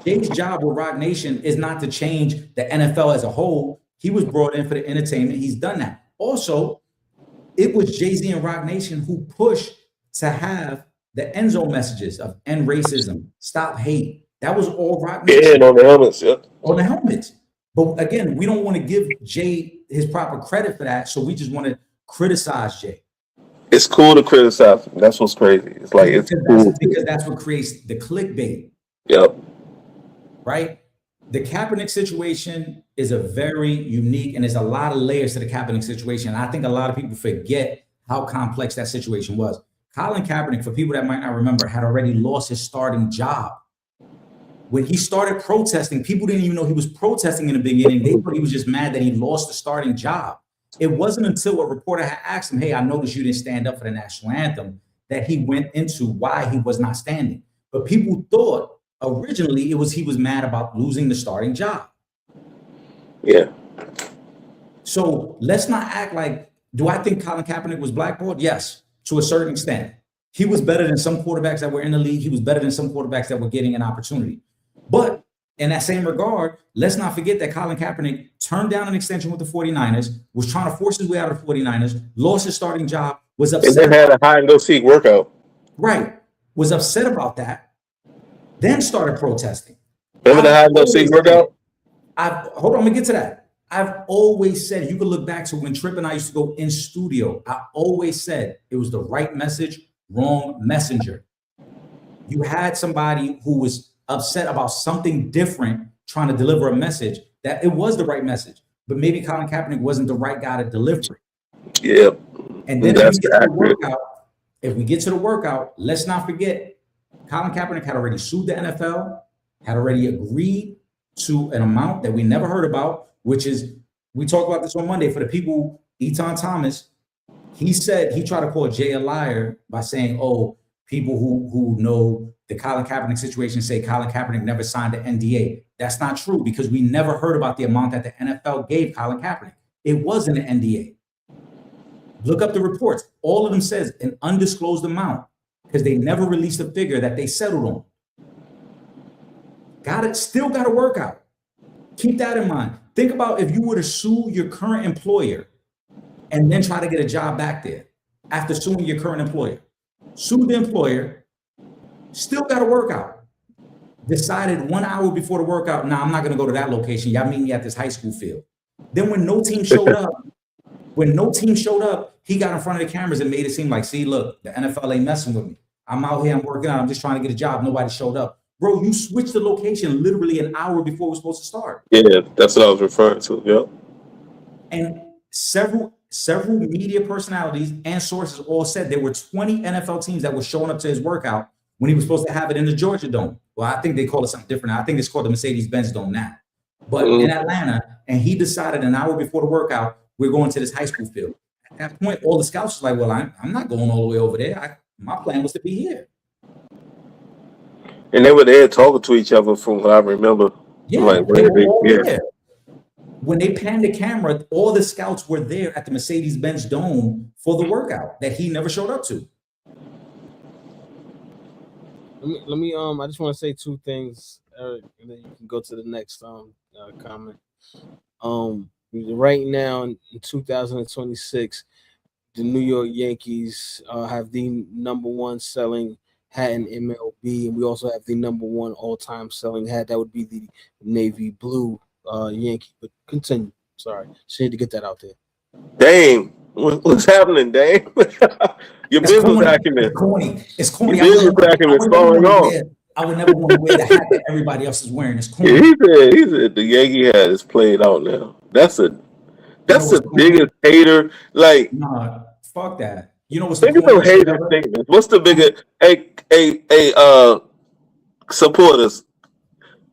Jay's job with Rock Nation is not to change the NFL as a whole. He was brought in for the entertainment. He's done that. Also, it was Jay-Z and Rock Nation who pushed to have the end zone messages of end racism, stop hate. That was all Rock Nation. Yeah, on the helmets, yeah. On the helmets. But again, we don't want to give Jay his proper credit for that. So we just want to criticize Jay. It's cool to criticize him. That's what's crazy. It's like it's cool because that's what creates the clickbait. Yep. Right? The Kaepernick situation is a very unique, and there's a lot of layers to the Kaepernick situation. I think a lot of people forget how complex that situation was. Colin Kaepernick, for people that might not remember, had already lost his starting job. When he started protesting, people didn't even know he was protesting in the beginning. They thought he was just mad that he lost the starting job. It wasn't until a reporter had asked him, hey, I noticed you didn't stand up for the national anthem, that he went into why he was not standing. But people thought originally he was mad about losing the starting job. Yeah. So let's not act like, do I think Colin Kaepernick was blackballed? Yes, to a certain extent. He was better than some quarterbacks that were in the league. He was better than some quarterbacks that were getting an opportunity. But in that same regard, let's not forget that Colin Kaepernick turned down an extension with the 49ers, was trying to force his way out of the 49ers, lost his starting job, was upset. And then had a hide-and-go-seek workout. Right. Was upset about that, then started protesting. Remember the hide-and-go-seek workout? Hold on, I'm going to get to that. I've always said, you can look back to when Tripp and I used to go in studio. I always said it was the right message, wrong messenger. You had somebody who was upset about something different, trying to deliver a message that it was the right message, but maybe Colin Kaepernick wasn't the right guy to deliver it. Yeah. And then if we get to the workout, let's not forget, Colin Kaepernick had already sued the NFL, had already agreed to an amount that we never heard about, which is, we talked about this on Monday for the people, Eton Thomas, he said, he tried to call Jay a liar by saying, oh, people who know the Colin Kaepernick situation say Colin Kaepernick never signed an NDA. That's not true, because we never heard about the amount that the NFL gave Colin Kaepernick. It wasn't an NDA. Look up the reports. All of them says an undisclosed amount, because they never released a figure that they settled on. Still got to work out. Keep that in mind. Think about if you were to sue your current employer and then try to get a job back there after suing your current employer. Sue the employer, still got to work out. Decided 1 hour before the workout, nah, I'm not going to go to that location. Y'all meet me at this high school field. Then when no team showed up, he got in front of the cameras and made it seem like, see, look, the NFL ain't messing with me. I'm out here, I'm working out, I'm just trying to get a job. Nobody showed up. Bro, you switched the location literally an hour before we're supposed to start. Yeah, that's what I was referring to. Yep. And several media personalities and sources all said there were 20 NFL teams that were showing up to his workout when he was supposed to have it in the Georgia Dome. Well, I think they call it something different now. I think it's called the Mercedes-Benz Dome now. But in Atlanta, and he decided an hour before the workout, we're going to this high school field. At that point, all the scouts was like, well, I'm not going all the way over there. My plan was to be here. And they were there talking to each other from what I remember. Yeah, like, when they panned the camera, all the scouts were there at the Mercedes-Benz Dome for the workout that he never showed up to. Let me I just want to say two things, Eric, and then you can go to the next comment. Right now in 2026, the New York Yankees have the number one selling hat in MLB, and we also have the number one all-time selling hat. That would be the navy blue Yankee. But continue. Sorry, just need to get that out there. Dame, what's happening, Dame? Your business acumen. It's corny. Your business acumen is falling off. I would never want to wear the hat that everybody else is wearing. It's corny. Yeah, he said the Yankee hat is played out now. That's the biggest hater. Like, nah, fuck that. You know what's think of some hater statements. What's the biggest? Supporters.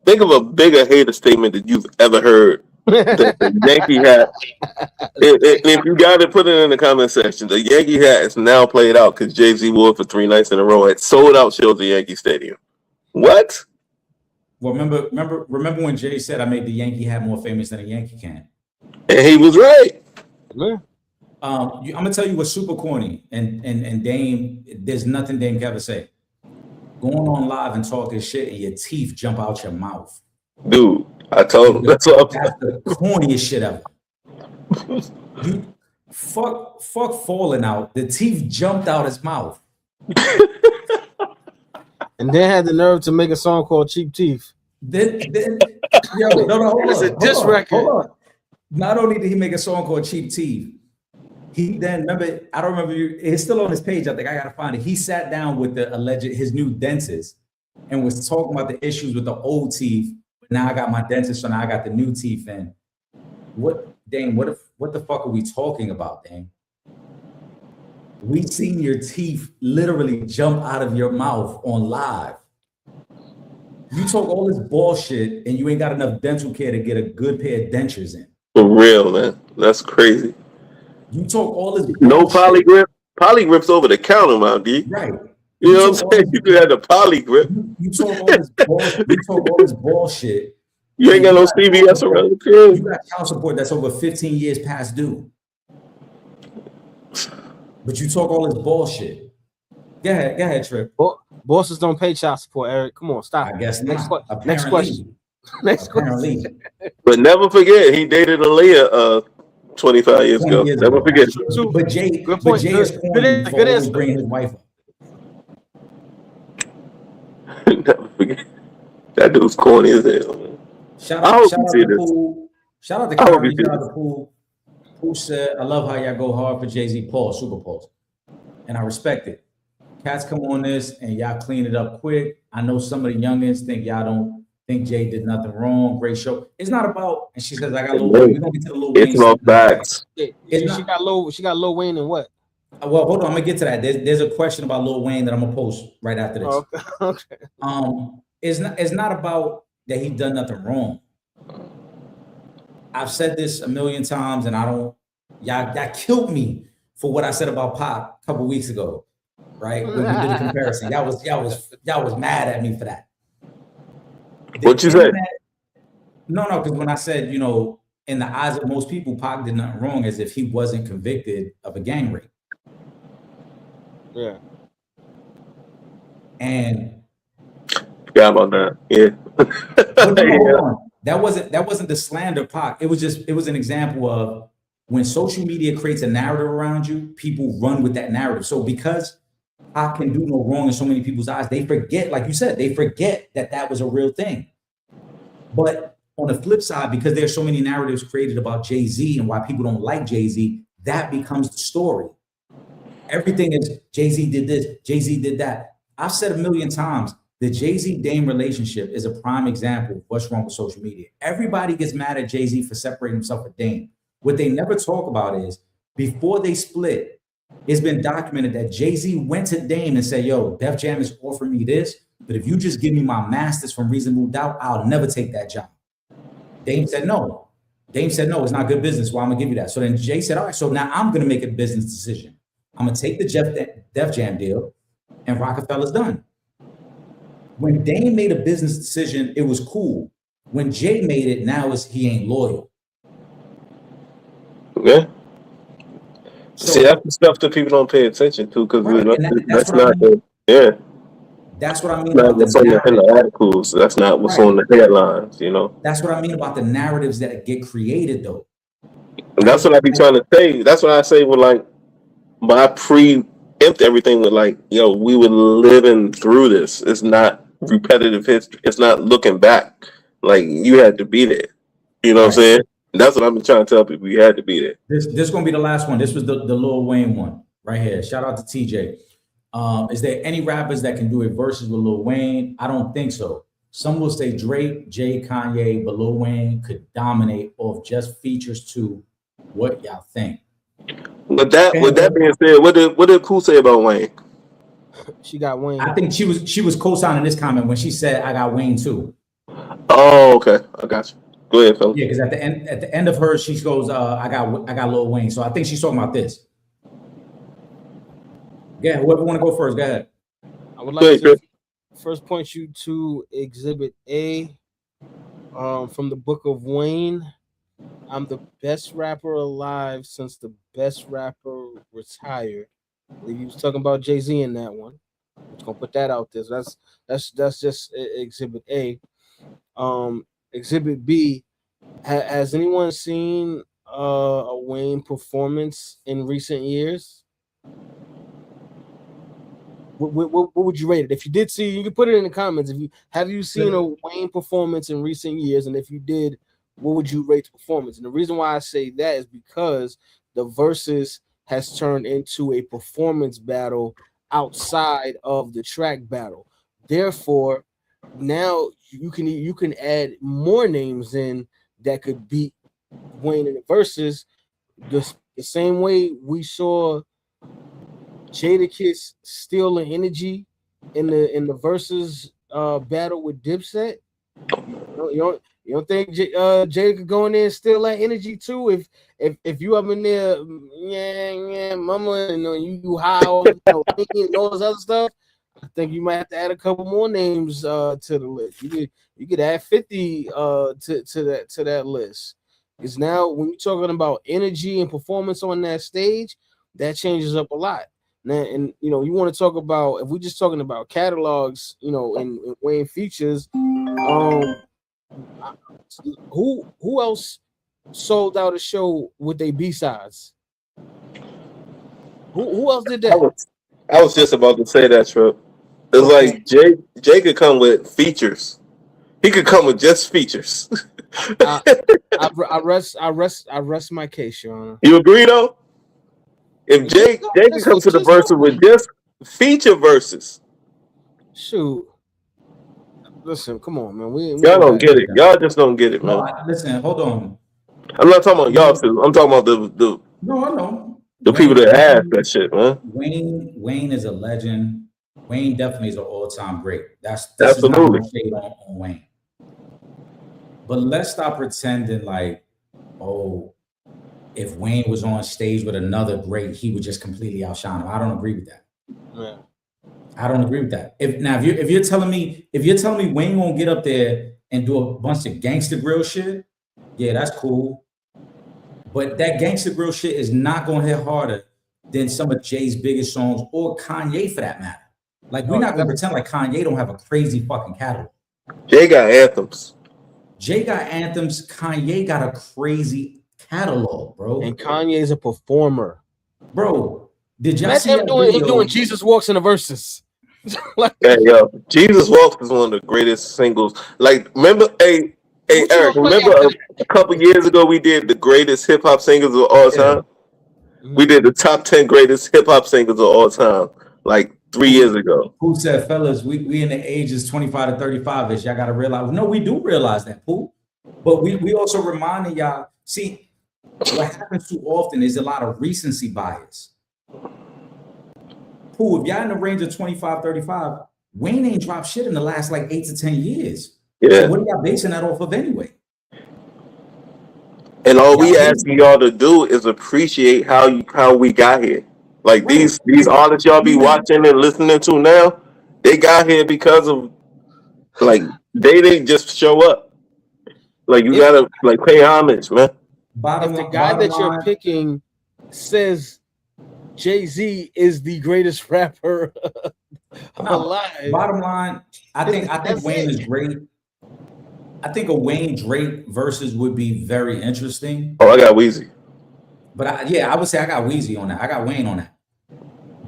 Think of a bigger hater statement that you've ever heard. The Yankee hat. If you got it, put it in the comment section. The Yankee hat is now played out because Jay-Z wore it for 3 nights in a row at sold out shows at Yankee Stadium. What? Well, remember when Jay said I made the Yankee hat more famous than a Yankee can? And he was right. Yeah. I'm gonna tell you what's super corny, and Dame, there's nothing Dame can ever say. Going on live and talking shit, and your teeth jump out your mouth. Dude, I told him that's the corniest shit ever. You fuck falling out. The teeth jumped out his mouth. And then had the nerve to make a song called Cheap Teeth. Then yo, no, hold It's a diss record. Hold on. Not only did he make a song called Cheap Teeth, he then remember, I don't remember, it's still on his page. I think I gotta find it. He sat down with his new dentist and was talking about the issues with the old teeth. But now I got my dentist, so now I got the new teeth in. What the fuck are we talking about, Dane? We seen your teeth literally jump out of your mouth on live. You talk all this bullshit and you ain't got enough dental care to get a good pair of dentures in. for real, man. That's crazy. You talk all this bullshit. No polygrip. Polygrip's over the counter, man, D. Right. You know what I'm saying? You could have the polygrip. You talk all this bullshit. You talk all this bullshit. You ain't got no CVS around the crib. You got child support that's over 15 years past due. But you talk all this bullshit. Go ahead, Trip. Bosses don't pay child support, Eric. Come on, stop. I guess Next not. next question. Next Apparently. question. But never forget, he dated Aaliyah 25 years ago. Never forget. But Jay is corny for always bringing his wife up. Never forget. That dude's corny as hell, man. Shout out to Pool. Shout out to Kyrie. Shout out to Pool. Pool said, I love how y'all go hard for Jay-Z. Pause, super pause. And I respect it. Cats come on this and y'all clean it up quick. I know some of the youngins think y'all don't think Jay did nothing wrong. Great show. It's not about, and she says, I got Lil Wayne. We're gonna get to the Lil Wayne. It's no facts. She got Lil Wayne and what? Well, hold on, I'm gonna get to that. There's a question about Lil Wayne that I'm gonna post right after this. Okay. It's not about that he done nothing wrong. I've said this a million times, and y'all killed me for what I said about Pop a couple weeks ago, right? When we did a comparison. Y'all was mad at me for that. What you say? No, because when I said, in the eyes of most people, Pac did nothing wrong, as if he wasn't convicted of a gang rape. Yeah. And forgot about that. Yeah. That wasn't the slander Pac. It was an example of when social media creates a narrative around you, people run with that narrative. So because Pac can do no wrong in so many people's eyes, they forget, like you said, that was a real thing. But on the flip side, because there's so many narratives created about Jay-Z and why people don't like Jay-Z, that becomes the story. Everything is Jay-Z did this, Jay-Z did that. I've said a million times, the Jay-Z Dame relationship is a prime example of what's wrong with social media. Everybody gets mad at Jay-Z for separating himself with Dame. What they never talk about is before they split, it's been documented that Jay-Z went to Dame and said, yo, Def Jam is offering me this, but if you just give me my masters from Reasonable Doubt, I'll never take that job. Dame said no. Dame said no, it's not good business. Well, I'm gonna give you that. So then Jay said, all right, so now I'm gonna make a business decision. I'm gonna take the Def Jam deal and Rockefeller's done. When Dame made a business decision, it was cool. When Jay made it, now he ain't loyal. Yeah. See, that's the stuff that people don't pay attention to because that's not the That's what I mean. Not what's on the articles. That's not what's on the headlines. That's what I mean about the narratives that get created, though. And that's what I be trying to say. That's what I say with but I preempt everything with we were living through this. It's not repetitive history. It's not looking back. You had to be there. You know what I'm saying? That's what I've been trying to tell people. You had to be there. This is gonna be the last one. This was the Lil Wayne one right here. Shout out to TJ. Is there any rappers that can do a versus with Lil Wayne? I don't think so. Some will say Drake, Jay, Kanye, but Lil Wayne could dominate off just features too. What y'all think? With that being said, what did Pooh say about Wayne? She got Wayne. I think she was co-signing this comment when she said, "I got Wayne too." Oh, okay, I got you. Go ahead, Phil. Yeah, because at the end of her, she goes, "I got Lil Wayne." So I think she's talking about this. Yeah, whoever want to go first, go ahead. I would like to first point you to Exhibit A from the Book of Wayne. I'm the best rapper alive since the best rapper retired. I believe he was talking about Jay-Z in that one. I'm just gonna put that out there. So that's just Exhibit A. Exhibit B. Has anyone seen a Wayne performance in recent years? What would you rate it? If you did see, you can put it in the comments. Have you seen a Wayne performance in recent years, and if you did, what would you rate the performance? And the reason why I say that is because the versus has turned into a performance battle outside of the track battle. Therefore, now you can add more names in that could beat Wayne in the versus. The same way we saw Jadakiss steal the energy in the versus battle with Dipset. You don't think Jada could go in there and steal that energy too? If you up in there, yeah, mama, and you high, all those other stuff, I think you might have to add a couple more names to the list. You could add 50 to that list. Because now when you're talking about energy and performance on that stage, that changes up a lot. Now, and you want to talk about, if we're just talking about catalogs, and Wayne features, who else sold out a show with their B-sides? Who else did that? I was just about to say that, Trip. It's like Jay could come with features. He could come with just features. I rest my case, Your Honor. You agree though? If Jay could come to the verses with just feature verses. Shoot. Listen, come on, man. Y'all don't get it. Y'all just don't get it, man. No, listen, hold on. I'm not talking about y'all too. I'm talking about the No, I know. The people that ask that shit, man. Wayne is a legend. Wayne definitely is an all-time great. That's absolutely shade on Wayne. But let's stop pretending like, oh, if Wayne was on stage with another great, he would just completely outshine him. I don't agree with that. Yeah. I don't agree with that. If you're telling me Wayne won't get up there and do a bunch of gangster grill shit, yeah, that's cool. But that gangster grill shit is not gonna hit harder than some of Jay's biggest songs or Kanye for that matter. Like, we're not gonna pretend like Kanye don't have a crazy fucking catalog. Jay got anthems. Kanye got a crazy catalog, bro. And Kanye's a performer, bro. Did y'all see him doing Jesus Walks in the verses? Hey, yo, Jesus Walks is one of the greatest singles. Like, remember, hey Eric, remember a couple years ago we did the greatest hip hop singles of all time? Mm-hmm. We did the top 10 greatest hip hop singles of all time, like 3 years ago. Who said, fellas, we in the ages 25 to 35ish. Y'all gotta realize. No, we do realize that, Pooh. But we also reminding y'all, see, what happens too often is a lot of recency bias. Pooh, if y'all in the range of 25, 35, Wayne ain't dropped shit in the last like 8 to 10 years. Yeah. So what are y'all basing that off of anyway? And all we asking y'all to do is appreciate how we got here. Like, these artists y'all be watching and listening to now, they got here because of, like, they didn't just show up. Like, you gotta like pay homage, man. If the guy that you're picking says Jay-Z is the greatest rapper alive. Bottom line, I think Wayne is great. I think a Wayne Drake versus would be very interesting. Oh, I got Weezy. But I would say I got Weezy on that. I got Wayne on that.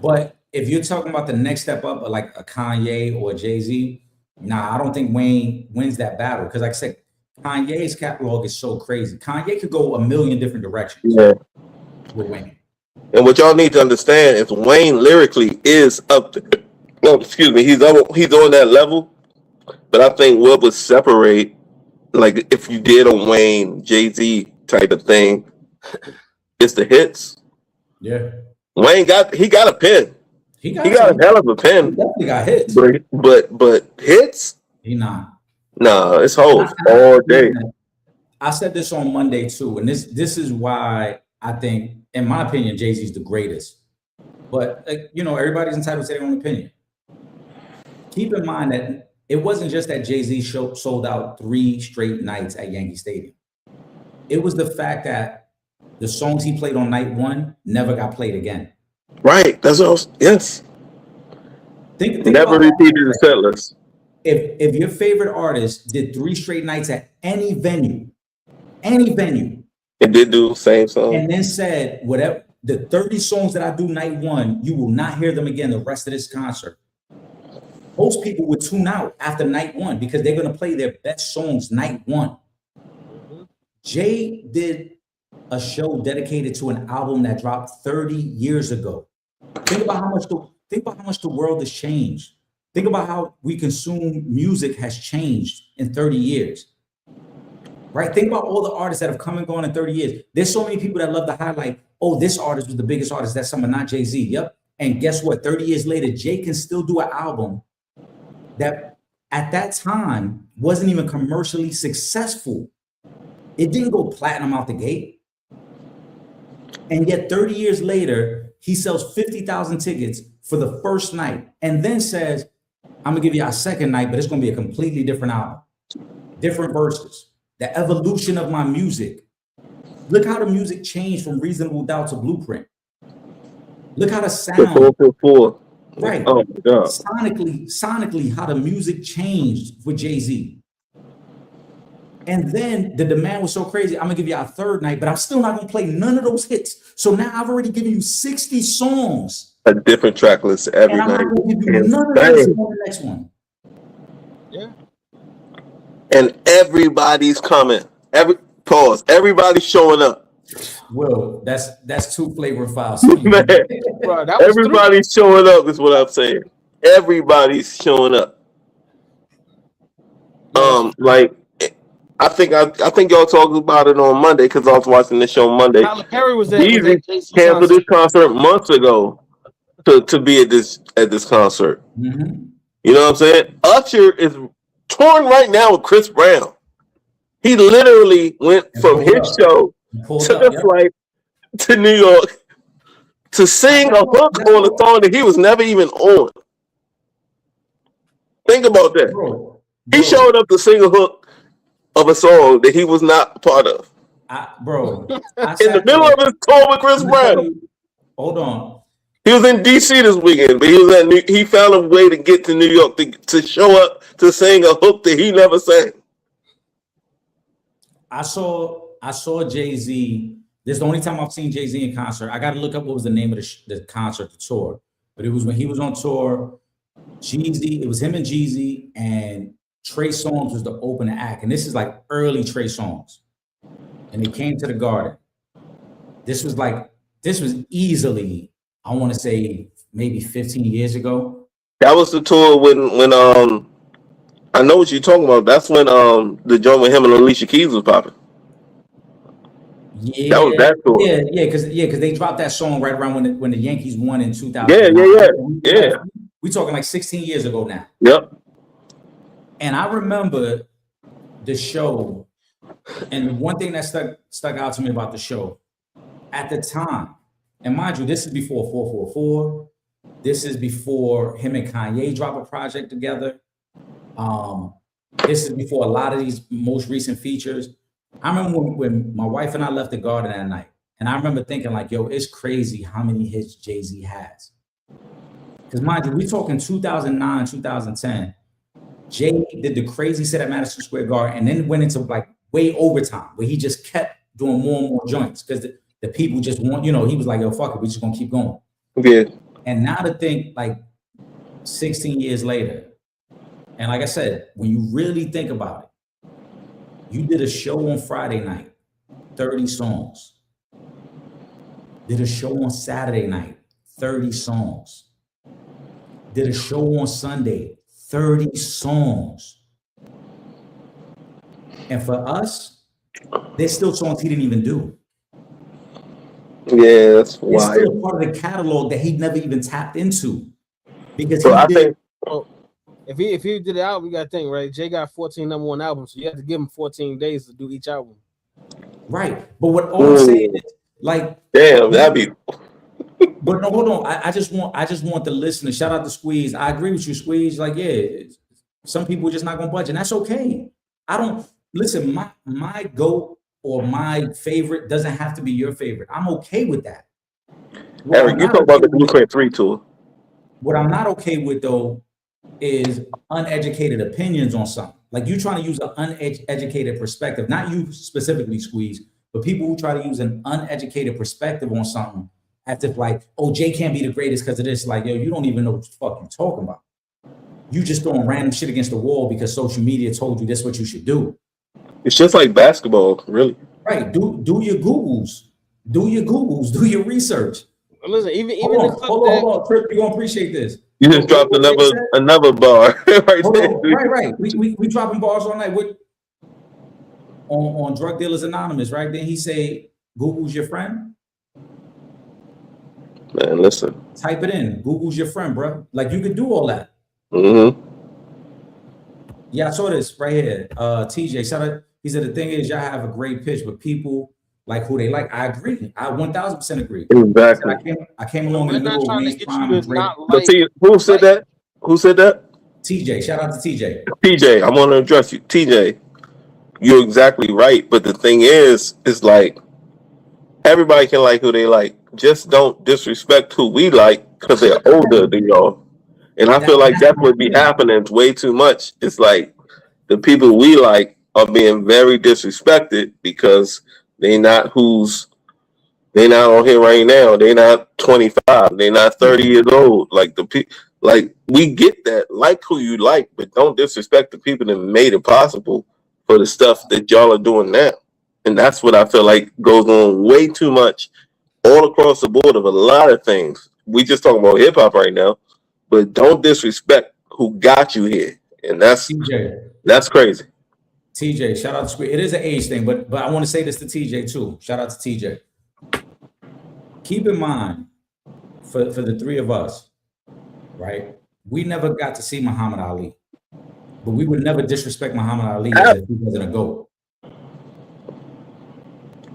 But if you're talking about the next step up, like a Kanye or a Jay-Z, nah, I don't think Wayne wins that battle. Because like I said, Kanye's catalog is so crazy. Kanye could go a million different directions with Wayne. And what y'all need to understand is Wayne lyrically is up there. No, excuse me, he's on that level. But I think what would separate, like if you did a Wayne Jay-Z type of thing, it's the hits. Yeah. Wayne got a pen. He got a hell of a pen. He definitely got hits. But hits? He not. No, it's hoes all day. I said this on Monday too, and this is why I think, in my opinion, Jay-Z's the greatest. But everybody's entitled to their own opinion. Keep in mind that it wasn't just that Jay-Z sold out 3 straight nights at Yankee Stadium. It was the fact that the songs he played on night one never got played again. Right. That's what I was, yes. Think Never about repeated the set list. If your favorite artist did 3 straight nights at any venue, It did do the same song. and then said, whatever the 30 songs that I do night one, you will not hear them again the rest of this concert. Most people would tune out after night one because they're going to play their best songs night one. Jay did a show dedicated to an album that dropped 30 years ago. Think about how much the world has changed. Think about how we consume music has changed in 30 years. Right? Think about all the artists that have come and gone in 30 years. There's so many people that love to highlight, oh, this artist was the biggest artist that summer, not Jay-Z. Yep. And guess what? 30 years later, Jay can still do an album that at that time wasn't even commercially successful. It didn't go platinum out the gate. And yet 30 years later, he sells 50,000 tickets for the first night and then says, I'm gonna give you our second night, but it's gonna be a completely different album, different verses, the evolution of my music. Look how the music changed from Reasonable Doubt to Blueprint. Look how the sound, 444. right? Oh my God. Sonically, how the music changed for Jay-Z. And then the demand was so crazy, I'm gonna give you our third night, but I'm still not gonna play none of those hits. So now I've already given you 60 songs. A different track list every And I'm night. not gonna give you none of those on the next one. Yeah. And everybody's coming. Everybody's showing up. Well, that's 2 flavor files. Man, Bro, that was everybody's showing up is what I'm saying. Everybody's showing up. Like I think y'all talked about it on Monday because I was watching the show Monday. Tyler Perry was there. Easy canceled this concert months ago to be at this concert. Mm-hmm. You know what I'm saying? Usher is touring right now with Chris Brown. He literally went from his show to the flight to New York to sing a hook on a song that he was never even on. Think about that. Bro. He showed up to sing a hook of a song that he was not part of. In the middle of his tour with Chris Brown. Hold on. He was in DC this weekend, but he found a way to get to New York to show up to sing a hook that he never sang. I saw Jay-Z. This is the only time I've seen Jay-Z in concert. I got to look up what was the name of the concert, the tour. But it was when he was on tour. Jeezy, it was him and Jeezy, and Trey Songz was the opening act. And this is like early Trey Songz. And they came to the Garden. This was easily, I want to say, maybe 15 years ago. That was the tour when I know what you're talking about. That's when the joint with him and Alicia Keys was popping. Yeah, that was that tour. Yeah, because they dropped that song right around when the Yankees won in 2000. Yeah. We talking like 16 years ago now. Yep. And I remember the show, and one thing that stuck out to me about the show at the time, and mind you, this is before 444. This is before him and Kanye drop a project together. This is before a lot of these most recent features. I remember when my wife and I left the Garden that night, and I remember thinking like, yo, it's crazy how many hits Jay-Z has. Because mind you, we talking 2009, 2010. Jay did the crazy set at Madison Square Garden and then went into like way overtime where he just kept doing more and more joints because the people just want, he was like, yo, fuck it, we just gonna keep going. Yeah. And now to think like 16 years later, and like I said, when you really think about it, you did a show on Friday night, 30 songs. Did a show on Saturday night, 30 songs. Did a show on Sunday, 30 songs. And for us, there's still songs he didn't even do. Yeah, that's wild. It's still part of the catalog that he never even tapped into. Because if he did the album, you got to think, right? Jay got 14 number 1 albums, so you have to give him 14 days to do each album. Right. But what all I'm saying is, like, damn, that'd be. But no, hold on. I just want the listener. Shout out to Squeeze. I agree with you, Squeeze. Like, yeah, some people are just not gonna budge, and that's okay. I don't listen. My GOAT or my favorite doesn't have to be your favorite. I'm okay with that. Eric, you talk about the Blueprint 3 tool. What I'm not okay with though is uneducated opinions on something. Like you trying to use an uneducated perspective, not you specifically, Squeeze, but people who try to use an uneducated perspective on something as if like, oh, Jay can't be the greatest because of this. Like, yo, you don't even know what the fuck you're talking about. You just throwing random shit against the wall because social media told you this is what you should do. It's just like basketball, really. Right. Do your Googles. Do your Googles. Do your research. Listen, even hold on, Trip, you're gonna appreciate this. You just dropped another bar right there. Right. We dropping bars all night. What on Drug Dealers Anonymous, right? Then he say, Google's your friend. Man, listen. Type it in. Google's your friend, bro. Like you could do all that. Mm-hmm. Yeah, I saw this right here. TJ, shout out. He said the thing is, y'all have a great pitch, but people like who they like. I agree. I 1000% agree. Exactly. I came along in the middle of Wayne's prime. Who said that? Who said that? TJ. Shout out to TJ. TJ, I want to address you. TJ, you're exactly right. But the thing is like everybody can like who they like. Just don't disrespect who we like because they're older than y'all. And I feel like that would be happening way too much. It's like the people we like are being very disrespected because they're not on here right now. They're not 25. They're not 30 years old. Like we get that. Like who you like, but don't disrespect the people that made it possible for the stuff that y'all are doing now. And that's what I feel like goes on way too much all across the board of a lot of things. We just talking about hip hop right now, but don't disrespect who got you here. And that's crazy. TJ, shout out to Squid. It is an age thing, but I want to say this to TJ too. Shout out to TJ. Keep in mind, for the three of us, right? We never got to see Muhammad Ali, but we would never disrespect Muhammad Ali as if he wasn't a GOAT.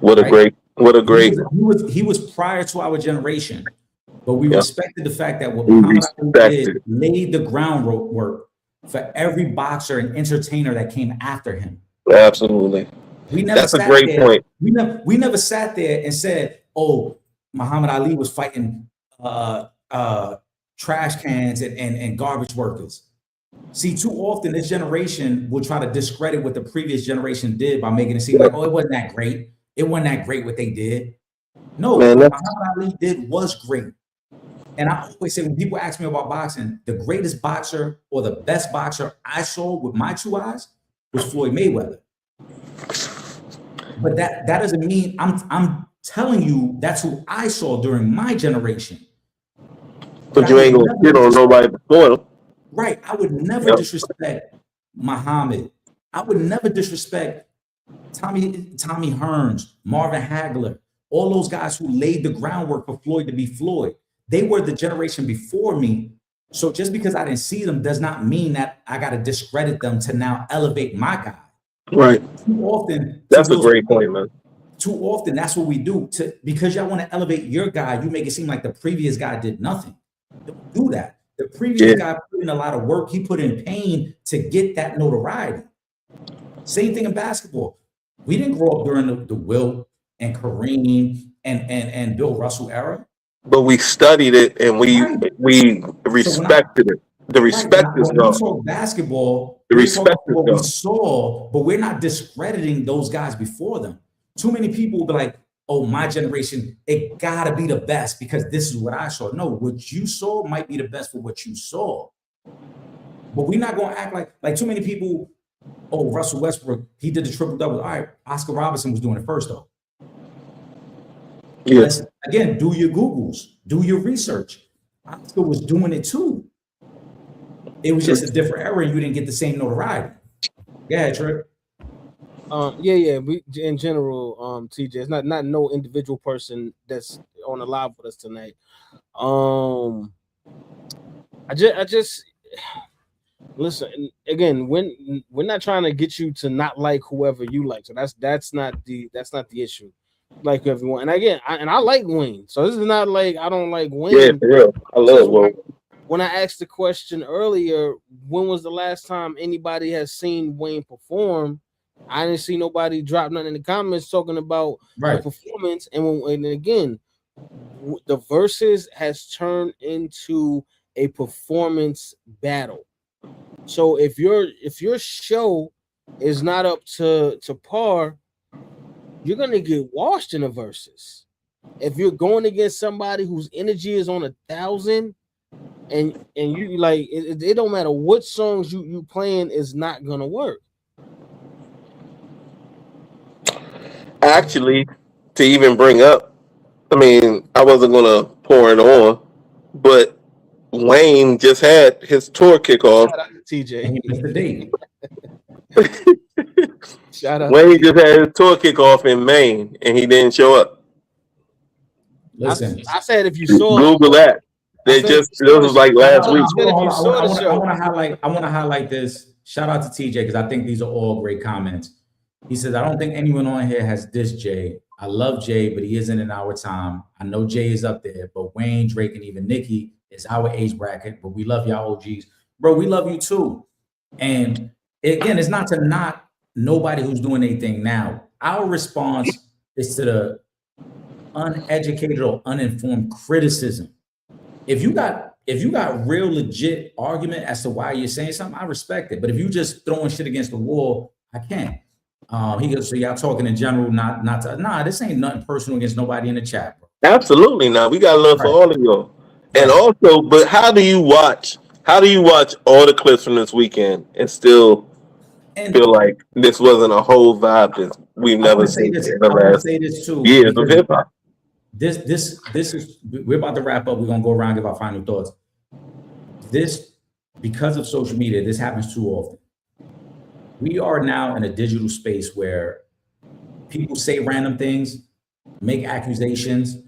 What a great. He was prior to our generation, but we respected the fact that what Muhammad Ali did laid the groundwork for every boxer and entertainer that came after him. Absolutely. That's a great point. We never sat there and said, oh, Muhammad Ali was fighting trash cans and garbage workers. See, too often this generation will try to discredit what the previous generation did by making it seem like, oh, it wasn't that great. It wasn't that great what they did. No, what Muhammad Ali did was great. And I always say when people ask me about boxing, the greatest boxer or the best boxer I saw with my two eyes was Floyd Mayweather. But that doesn't mean I'm telling you that's who I saw during my generation. But you ain't gonna get on nobody before them. Right. I would never disrespect Muhammad. I would never disrespect Tommy Hearns, Marvin Hagler, all those guys who laid the groundwork for Floyd to be Floyd. They were the generation before me. So just because I didn't see them does not mean that I got to discredit them to now elevate my guy. Right. Too often. That's a great point, man. Too often, that's what we do. Because y'all want to elevate your guy, you make it seem like the previous guy did nothing. Don't do that. The previous guy put in a lot of work. He put in pain to get that notoriety. Same thing in basketball. We didn't grow up during the Wilt and Kareem and Bill Russell era. But we studied it and we respected it. The respect is gone. When we talk basketball, the respect is what we saw, but we're not discrediting those guys before them. Too many people will be like, oh, my generation, it gotta be the best because this is what I saw. No, what you saw might be the best for what you saw. But we're not gonna act like too many people, oh, Russell Westbrook, he did the triple-double. All right, Oscar Robertson was doing it first though. Yes. Again, do your Googles, do your research. Oscar was doing it too. It was just a different era and you didn't get the same notoriety. Yeah, Trip. We in general, TJ, it's not no individual person that's on the live with us tonight. I just listen again. When we're not trying to get you to not like whoever you like, so that's not the issue. Like everyone, and again, I like Wayne, so this is not like I don't like Wayne. Yeah, for real. I love Wayne. When I asked the question earlier, when was the last time anybody has seen Wayne perform? I didn't see nobody drop nothing in the comments talking about the performance. And again, the verses has turned into a performance battle. So if your show is not up to par, you're gonna get washed in the verses. If you're going against somebody whose energy is on 1,000, and you like it don't matter what songs you playing, is not gonna work. Actually, to even bring up, I mean, I wasn't gonna pour it on, but Wayne just had his tour kickoff. Shout out to TJ. And he missed the date. Shout out. Wayne just had his tour kickoff in Maine, and he didn't show up. Listen, I said if you saw Google that. This was like last week. I want to highlight this. Shout out to TJ because I think these are all great comments. He says, I don't think anyone on here has dissed Jay. I love Jay, but he isn't in our time. I know Jay is up there, but Wayne, Drake, and even Nicki is our age bracket. But we love y'all OGs. Bro, we love you too. And again, it's not to knock nobody who's doing anything now. Our response is to the uneducated or uninformed criticism. If you got real legit argument as to why you're saying something, I respect it. But if you just throwing shit against the wall, I can't. He goes, so y'all talking in general, this ain't nothing personal against nobody in the chat, bro. Absolutely not. We got love for all of y'all. And also, but how do you watch all the clips from this weekend and still feel like this wasn't a whole vibe that we've never seen in the last years of hip hop? This is, we're about to wrap up. We're gonna go around and give our final thoughts. This, because of social media, this happens too often. We are now in a digital space where people say random things, make accusations,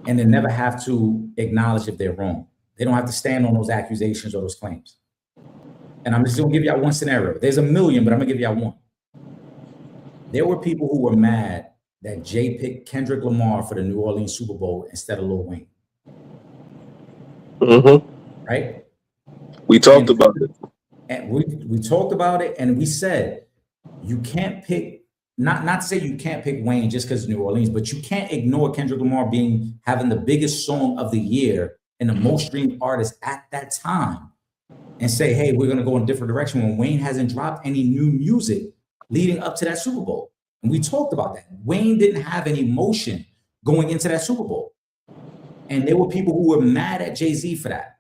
and then never have to acknowledge if they're wrong. They don't have to stand on those accusations or those claims. And I'm just gonna give y'all one scenario. There's a million, but I'm gonna give y'all one. There were people who were mad that Jay picked Kendrick Lamar for the New Orleans Super Bowl instead of Lil Wayne. Mm-hmm. Right? We talked about it. And we talked about it, and we said you can't pick, not to say you can't pick Wayne just because it's New Orleans, but you can't ignore Kendrick Lamar having the biggest song of the year and the most streamed artist at that time, and say, hey, we're gonna go in a different direction when Wayne hasn't dropped any new music leading up to that Super Bowl. And we talked about that. Wayne didn't have any motion going into that Super Bowl. And there were people who were mad at Jay-Z for that.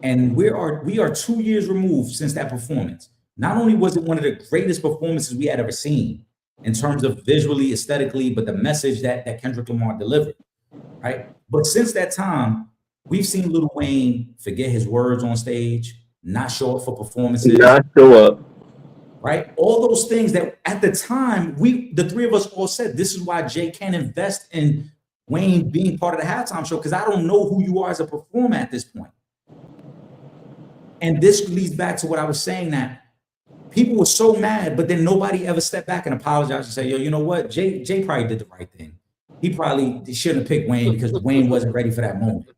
And we are 2 years removed since that performance. Not only was it one of the greatest performances we had ever seen in terms of visually, aesthetically, but the message that Kendrick Lamar delivered, right? But since that time, we've seen Lil Wayne forget his words on stage, not show up for performances. Not show up. Right? All those things that at the time, the three of us all said, this is why Jay can't invest in Wayne being part of the halftime show, because I don't know who you are as a performer at this point. And this leads back to what I was saying, that people were so mad, but then nobody ever stepped back and apologized and say, yo, you know what? Jay probably did the right thing. He probably shouldn't have picked Wayne because Wayne wasn't ready for that moment.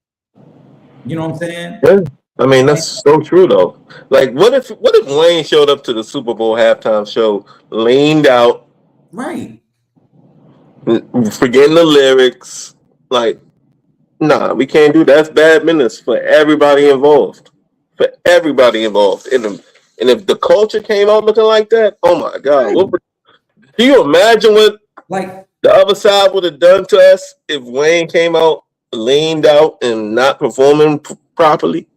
You know what I'm saying? Yeah. I mean, that's so true though. Like, what if Wayne showed up to the Super Bowl halftime show, leaned out, right, forgetting the lyrics? Like, nah, we can't do that. That's bad business for everybody involved. For everybody involved. And if the culture came out looking like that, oh my God! Right. Do you imagine what the other side would have done to us if Wayne came out, leaned out, and not performing properly?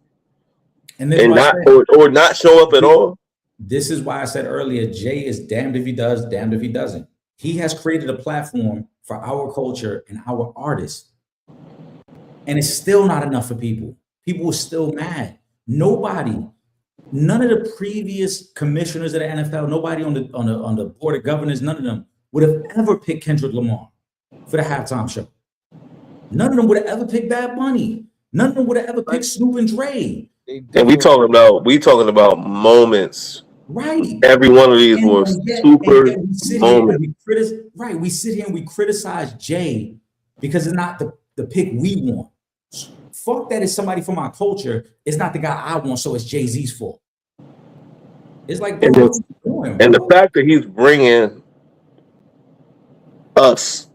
And not or not show up at all. This is why I said earlier, Jay is damned if he does, damned if he doesn't. He has created a platform for our culture and our artists. And it's still not enough for people. People are still mad. None of the previous commissioners of the NFL, nobody on the board of governors, none of them would have ever picked Kendrick Lamar for the halftime show. None of them would have ever picked Bad Bunny. None of them would have ever picked Snoop and Dre. And we talking about moments. Right. Every one of these was super moments. We sit here and we criticize Jay because it's not the pick we want. Fuck that, it's somebody from our culture. It's not the guy I want, so it's Jay-Z's fault. It's like, and, bro, what you doing, and bro? the fact that he's bringing us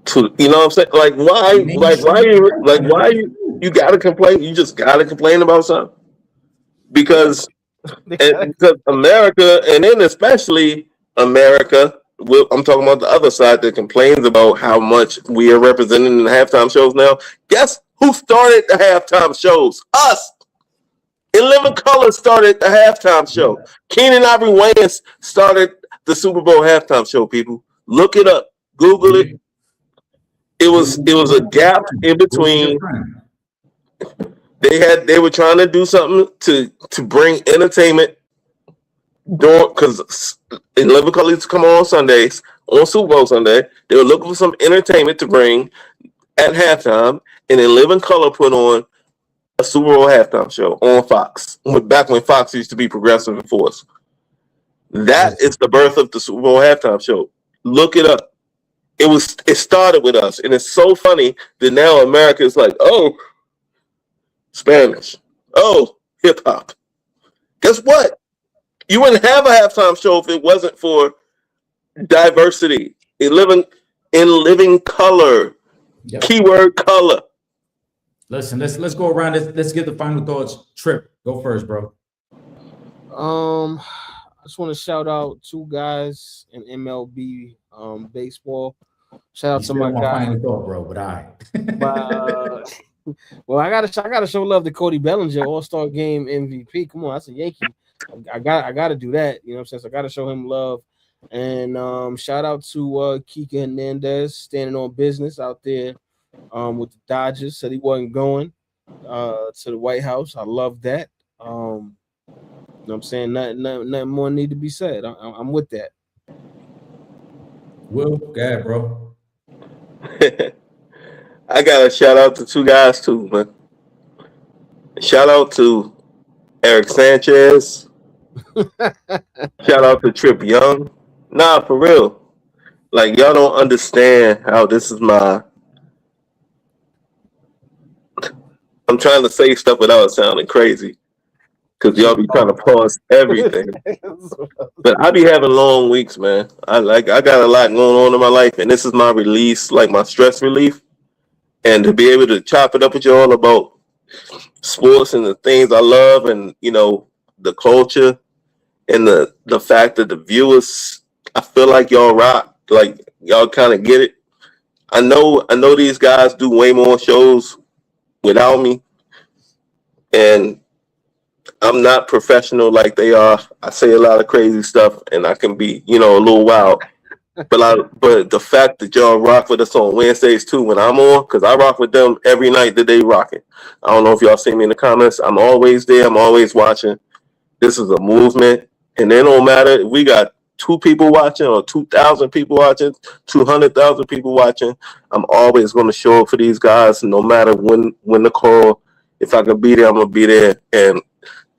to, you know what I'm saying? Like why you gotta complain? You just gotta complain about something because because America, and then especially America. I'm talking about the other side that complains about how much we are represented in the halftime shows now. Guess who started the halftime shows? Us. In Living Color started the halftime show. Keenan Ivory Wayans started the Super Bowl halftime show. People, look it up, Google it. It was a gap in between. They were trying to do something to bring entertainment. Because in Living Color used to come on Sundays, on Super Bowl Sunday, they were looking for some entertainment to bring at halftime, and then Living Color put on a Super Bowl halftime show on Fox. Back when Fox used to be Progressive and Force. That is the birth of the Super Bowl halftime show. Look it up. It started with us, and it's so funny that now America is like, oh, Spanish, oh, hip hop. Guess what? You wouldn't have a halftime show if it wasn't for diversity in living color. Yep. Keyword color. Listen, let's go around. Let's get the final thoughts. Trip, go first, bro. I just want to shout out two guys in MLB baseball. Shout out to my guy. Final thought, bro, but all right. Well, I gotta show love to Cody Bellinger, All-Star Game MVP. Come on, that's a Yankee. I gotta do that. You know what I'm saying? So I gotta show him love. And shout out to Kike Hernandez standing on business out there with the Dodgers. Said he wasn't going to the White House. I love that. You know what I'm saying? Nothing more need to be said. I'm with that. Will, go ahead, bro. I got to shout out to two guys too, man. Shout out to Eric Sanchez. Shout out to Trip Young. Nah, for real. Like, y'all don't understand how this is I'm trying to say stuff without sounding crazy. Because y'all be trying to pause everything. But I be having long weeks, man. I got a lot going on in my life, and this is my release, like my stress relief. And to be able to chop it up with y'all about sports and the things I love, and you know, the culture and the fact that the viewers, I feel like y'all rock, like y'all kind of get it. I know these guys do way more shows without me, and I'm not professional like they are. I say a lot of crazy stuff, and I can be, you know, a little wild. But the fact that y'all rock with us on Wednesdays too when I'm on, because I rock with them every night that they rocking. I don't know if y'all see me in the comments. I'm always there. I'm always watching. This is a movement, and it don't matter if we got 2 people watching or 2,000 people watching, 200,000 people watching. I'm always going to show up for these guys, no matter when the call. If I can be there, I'm gonna be there, and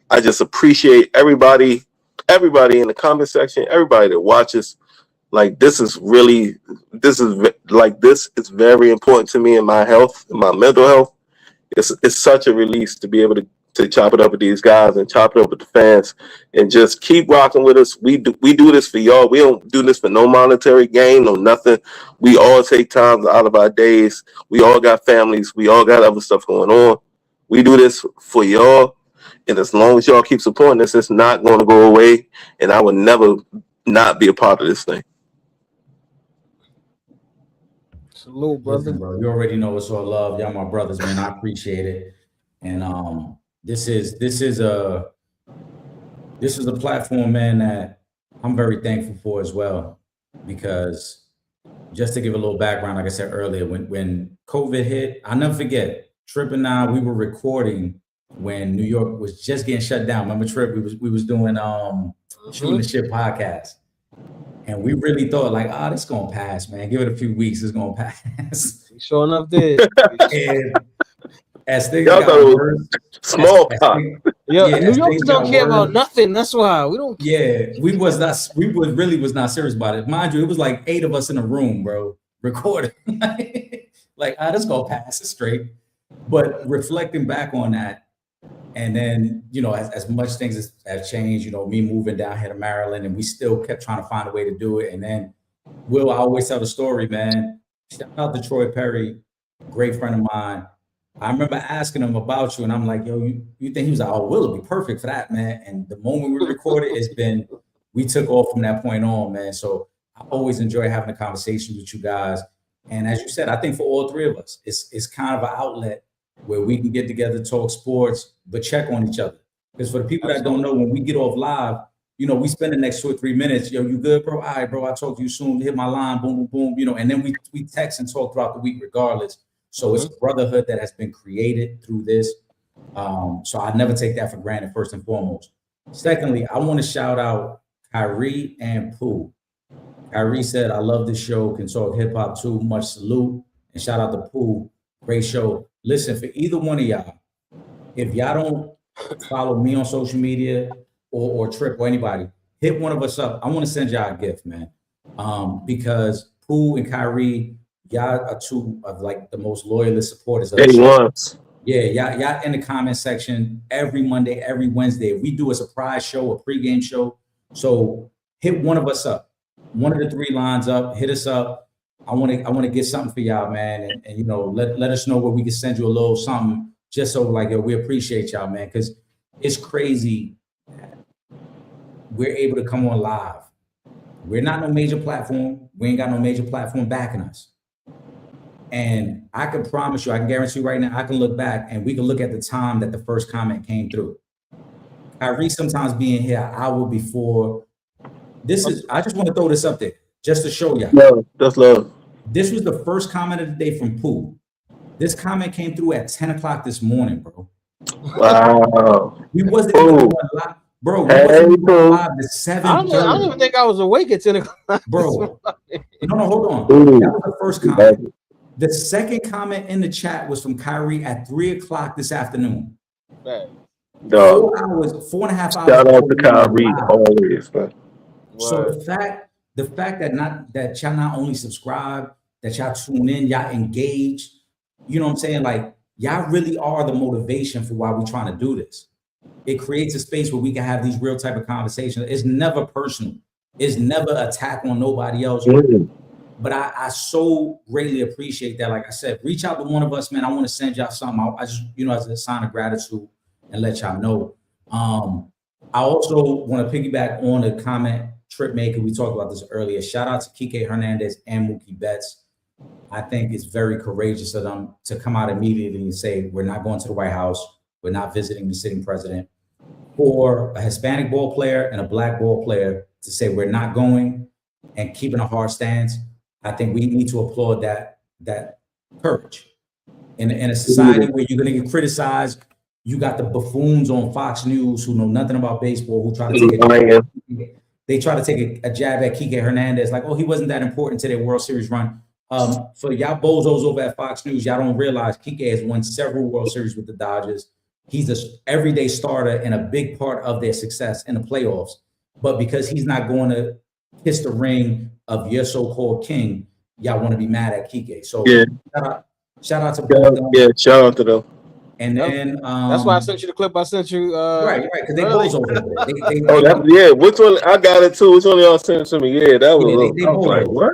I just appreciate everybody in the comment section, everybody that watches. Like, this is very important to me in my health, in my mental health. It's such a release to be able to chop it up with these guys and chop it up with the fans and just keep rocking with us. We do this for y'all. We don't do this for no monetary gain, no nothing. We all take time out of our days. We all got families. We all got other stuff going on. We do this for y'all. And as long as y'all keep supporting this, it's not going to go away. And I would never not be a part of this thing. Salute, brother. Listen, bro, you already know it's all love. Y'all my brothers, man. I appreciate it. And this is a platform, man, that I'm very thankful for as well. Because just to give a little background, like I said earlier, when COVID hit, I'll never forget, Trip and I, we were recording when New York was just getting shut down. Remember, Trip? We was doing Shooting the Shit podcast. And we really thought, like, this is gonna pass, man. Give it a few weeks, it's gonna pass. Sure enough, did. And as things got worse, small pop. Yeah, New Yorkers don't care about nothing. That's why we don't. Yeah, we really was not serious about it. Mind you, it was like 8 of us in a room, bro, recording. Like, this gonna pass. It's straight. But reflecting back on that, And then, you know, as much things have changed, you know, me moving down here to Maryland, and we still kept trying to find a way to do it. And then Will, I always tell the story, man. Shout out to Troy Perry, great friend of mine. I remember asking him about you, and I'm like, yo, you think? He was like, oh, Will will be perfect for that, man. And the moment we recorded, we took off from that point on, man. So I always enjoy having a conversation with you guys. And as you said, I think for all three of us, it's kind of an outlet where we can get together, talk sports, but check on each other. Because for the people that don't know, when we get off live, you know, we spend the next 2 or 3 minutes. Yo, you good, bro? All right, bro. I'll talk to you soon. Hit my line. Boom, boom, boom. You know, and then we text and talk throughout the week, regardless. So it's a brotherhood that has been created through this. So I never take that for granted. First and foremost. Secondly, I want to shout out Kyrie and Pooh. Kyrie said, "I love this show. Can talk hip hop too. Much salute." And shout out to Pooh. Great show. Listen, for either one of y'all, if y'all don't follow me on social media or Trip or anybody, hit one of us up. I want to send y'all a gift, man. Because Pooh and Kyrie, y'all are two of like the most loyalist supporters of the show. Yeah, y'all in the comment section every Monday, every Wednesday. We do a surprise show, a pregame show. So hit one of us up. One of the three lines up, hit us up. I want to get something for y'all, man. And you know, let us know where we can send you a little something, just so like, yo, we appreciate y'all, man. Because it's crazy we're able to come on live. We're not no major platform. We ain't got no major platform backing us. And I can promise you, I can guarantee you right now, I can look back and we can look at the time that the first comment came through. Kyrie sometimes being here an hour before. I just want to throw this up there just to show y'all. Love, that's love. This was the first comment of the day from Pooh. This comment came through at 10 o'clock this morning, bro. Wow. We wasn't even going live. Bro, we wasn't even going live at 7:30. I don't even think I was awake at 10 o'clock. Bro, no, hold on. That was the first comment. The second comment in the chat was from Kyrie at 3 o'clock this afternoon. Right. 4 hours, 4.5 hours. Shout out to Kyrie always, man. So the fact that y'all not only subscribe, that y'all tune in, y'all engage, you know what I'm saying? Like, y'all really are the motivation for why we're trying to do this. It creates a space where we can have these real type of conversations. It's never personal. It's never attack on nobody else. But I so greatly appreciate that. Like I said, reach out to one of us, man. I want to send y'all something. I just, you know, as a sign of gratitude and let y'all know. I also want to piggyback on the comment Trip Maker. We talked about this earlier. Shout out to Kike Hernandez and Mookie Betts. I think it's very courageous of them to come out immediately and say, we're not going to the White House. We're not visiting the sitting president. For a Hispanic ball player and a Black ball player to say we're not going and keeping a hard stance, I think we need to applaud that courage. In a society where you're going to get criticized, you got the buffoons on Fox News who know nothing about baseball, who try to take a jab at Kike Hernandez, like, oh, he wasn't that important to their World Series run. For y'all bozos over at Fox News, y'all don't realize Kike has won several World Series with the Dodgers. He's an everyday starter and a big part of their success in the playoffs. But because he's not going to kiss the ring of your so-called king, y'all want to be mad at Kike. So yeah. Shout out to both of them. Yeah, shout out to them. And then that's why I sent you the clip. I sent you right, because they both over there. Which one? I got it too. Which one y'all sent it to me? Yeah, that was. They both like, what?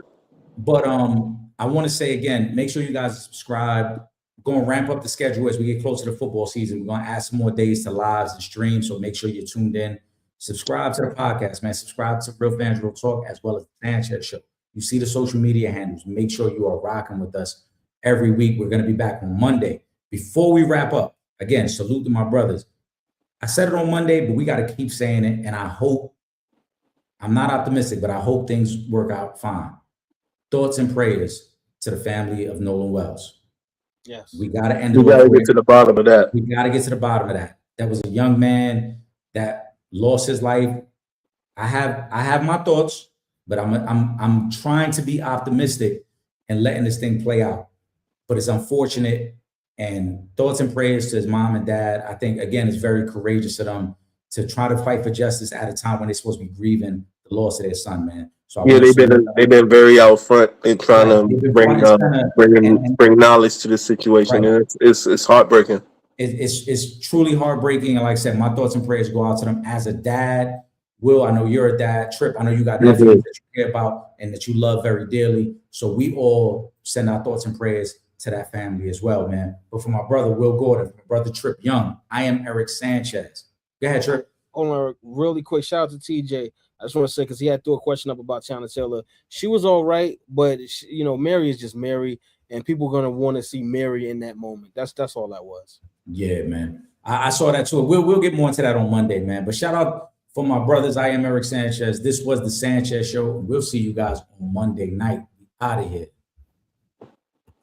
But I want to say again, make sure you guys subscribe. We're going to ramp up the schedule as we get closer to football season. We're going to add some more days to lives and streams, so make sure you're tuned in. Subscribe to the podcast, man. Subscribe to Real Fans Real Talk as well as the Sanchez Show. You see the social media handles. Make sure you are rocking with us every week. We're going to be back on Monday. Before we wrap up, again, salute to my brothers. I said it on Monday, but we got to keep saying it, and I hope, I'm not optimistic, but I hope things work out fine. Thoughts and prayers to the family of Nolan Wells. Yes. We got to end it. We got to get to the bottom of that. We got to get to the bottom of that. That was a young man that lost his life. I have my thoughts, but I'm trying to be optimistic and letting this thing play out. But it's unfortunate. And thoughts and prayers to his mom and dad. I think, again, it's very courageous of them to try to fight for justice at a time when they're supposed to be grieving the loss of their son, man. So yeah, they've been very out front in trying to bring knowledge to the situation. Right. And it's heartbreaking. it's truly heartbreaking. And like I said, my thoughts and prayers go out to them. As a dad, Will, I know you're a dad. Trip, I know you got nephews that you care about and that you love very dearly. So we all send our thoughts and prayers to that family as well, man. But for my brother, Will Gordon, for my brother, Trip Young, I am Eric Sanchez. Go ahead, Trip. Hold on, really quick. Shout out to TJ. I just want to say, because he had threw a question up about Tiana Taylor. She was all right, but she, you know, Mary is just Mary, and people are gonna want to see Mary in that moment. That's all that was. Yeah, man. I saw that too. We'll get more into that on Monday, man. But shout out for my brothers. I am Eric Sanchez. This was the Sanchez Show. We'll see you guys on Monday night. Out of here.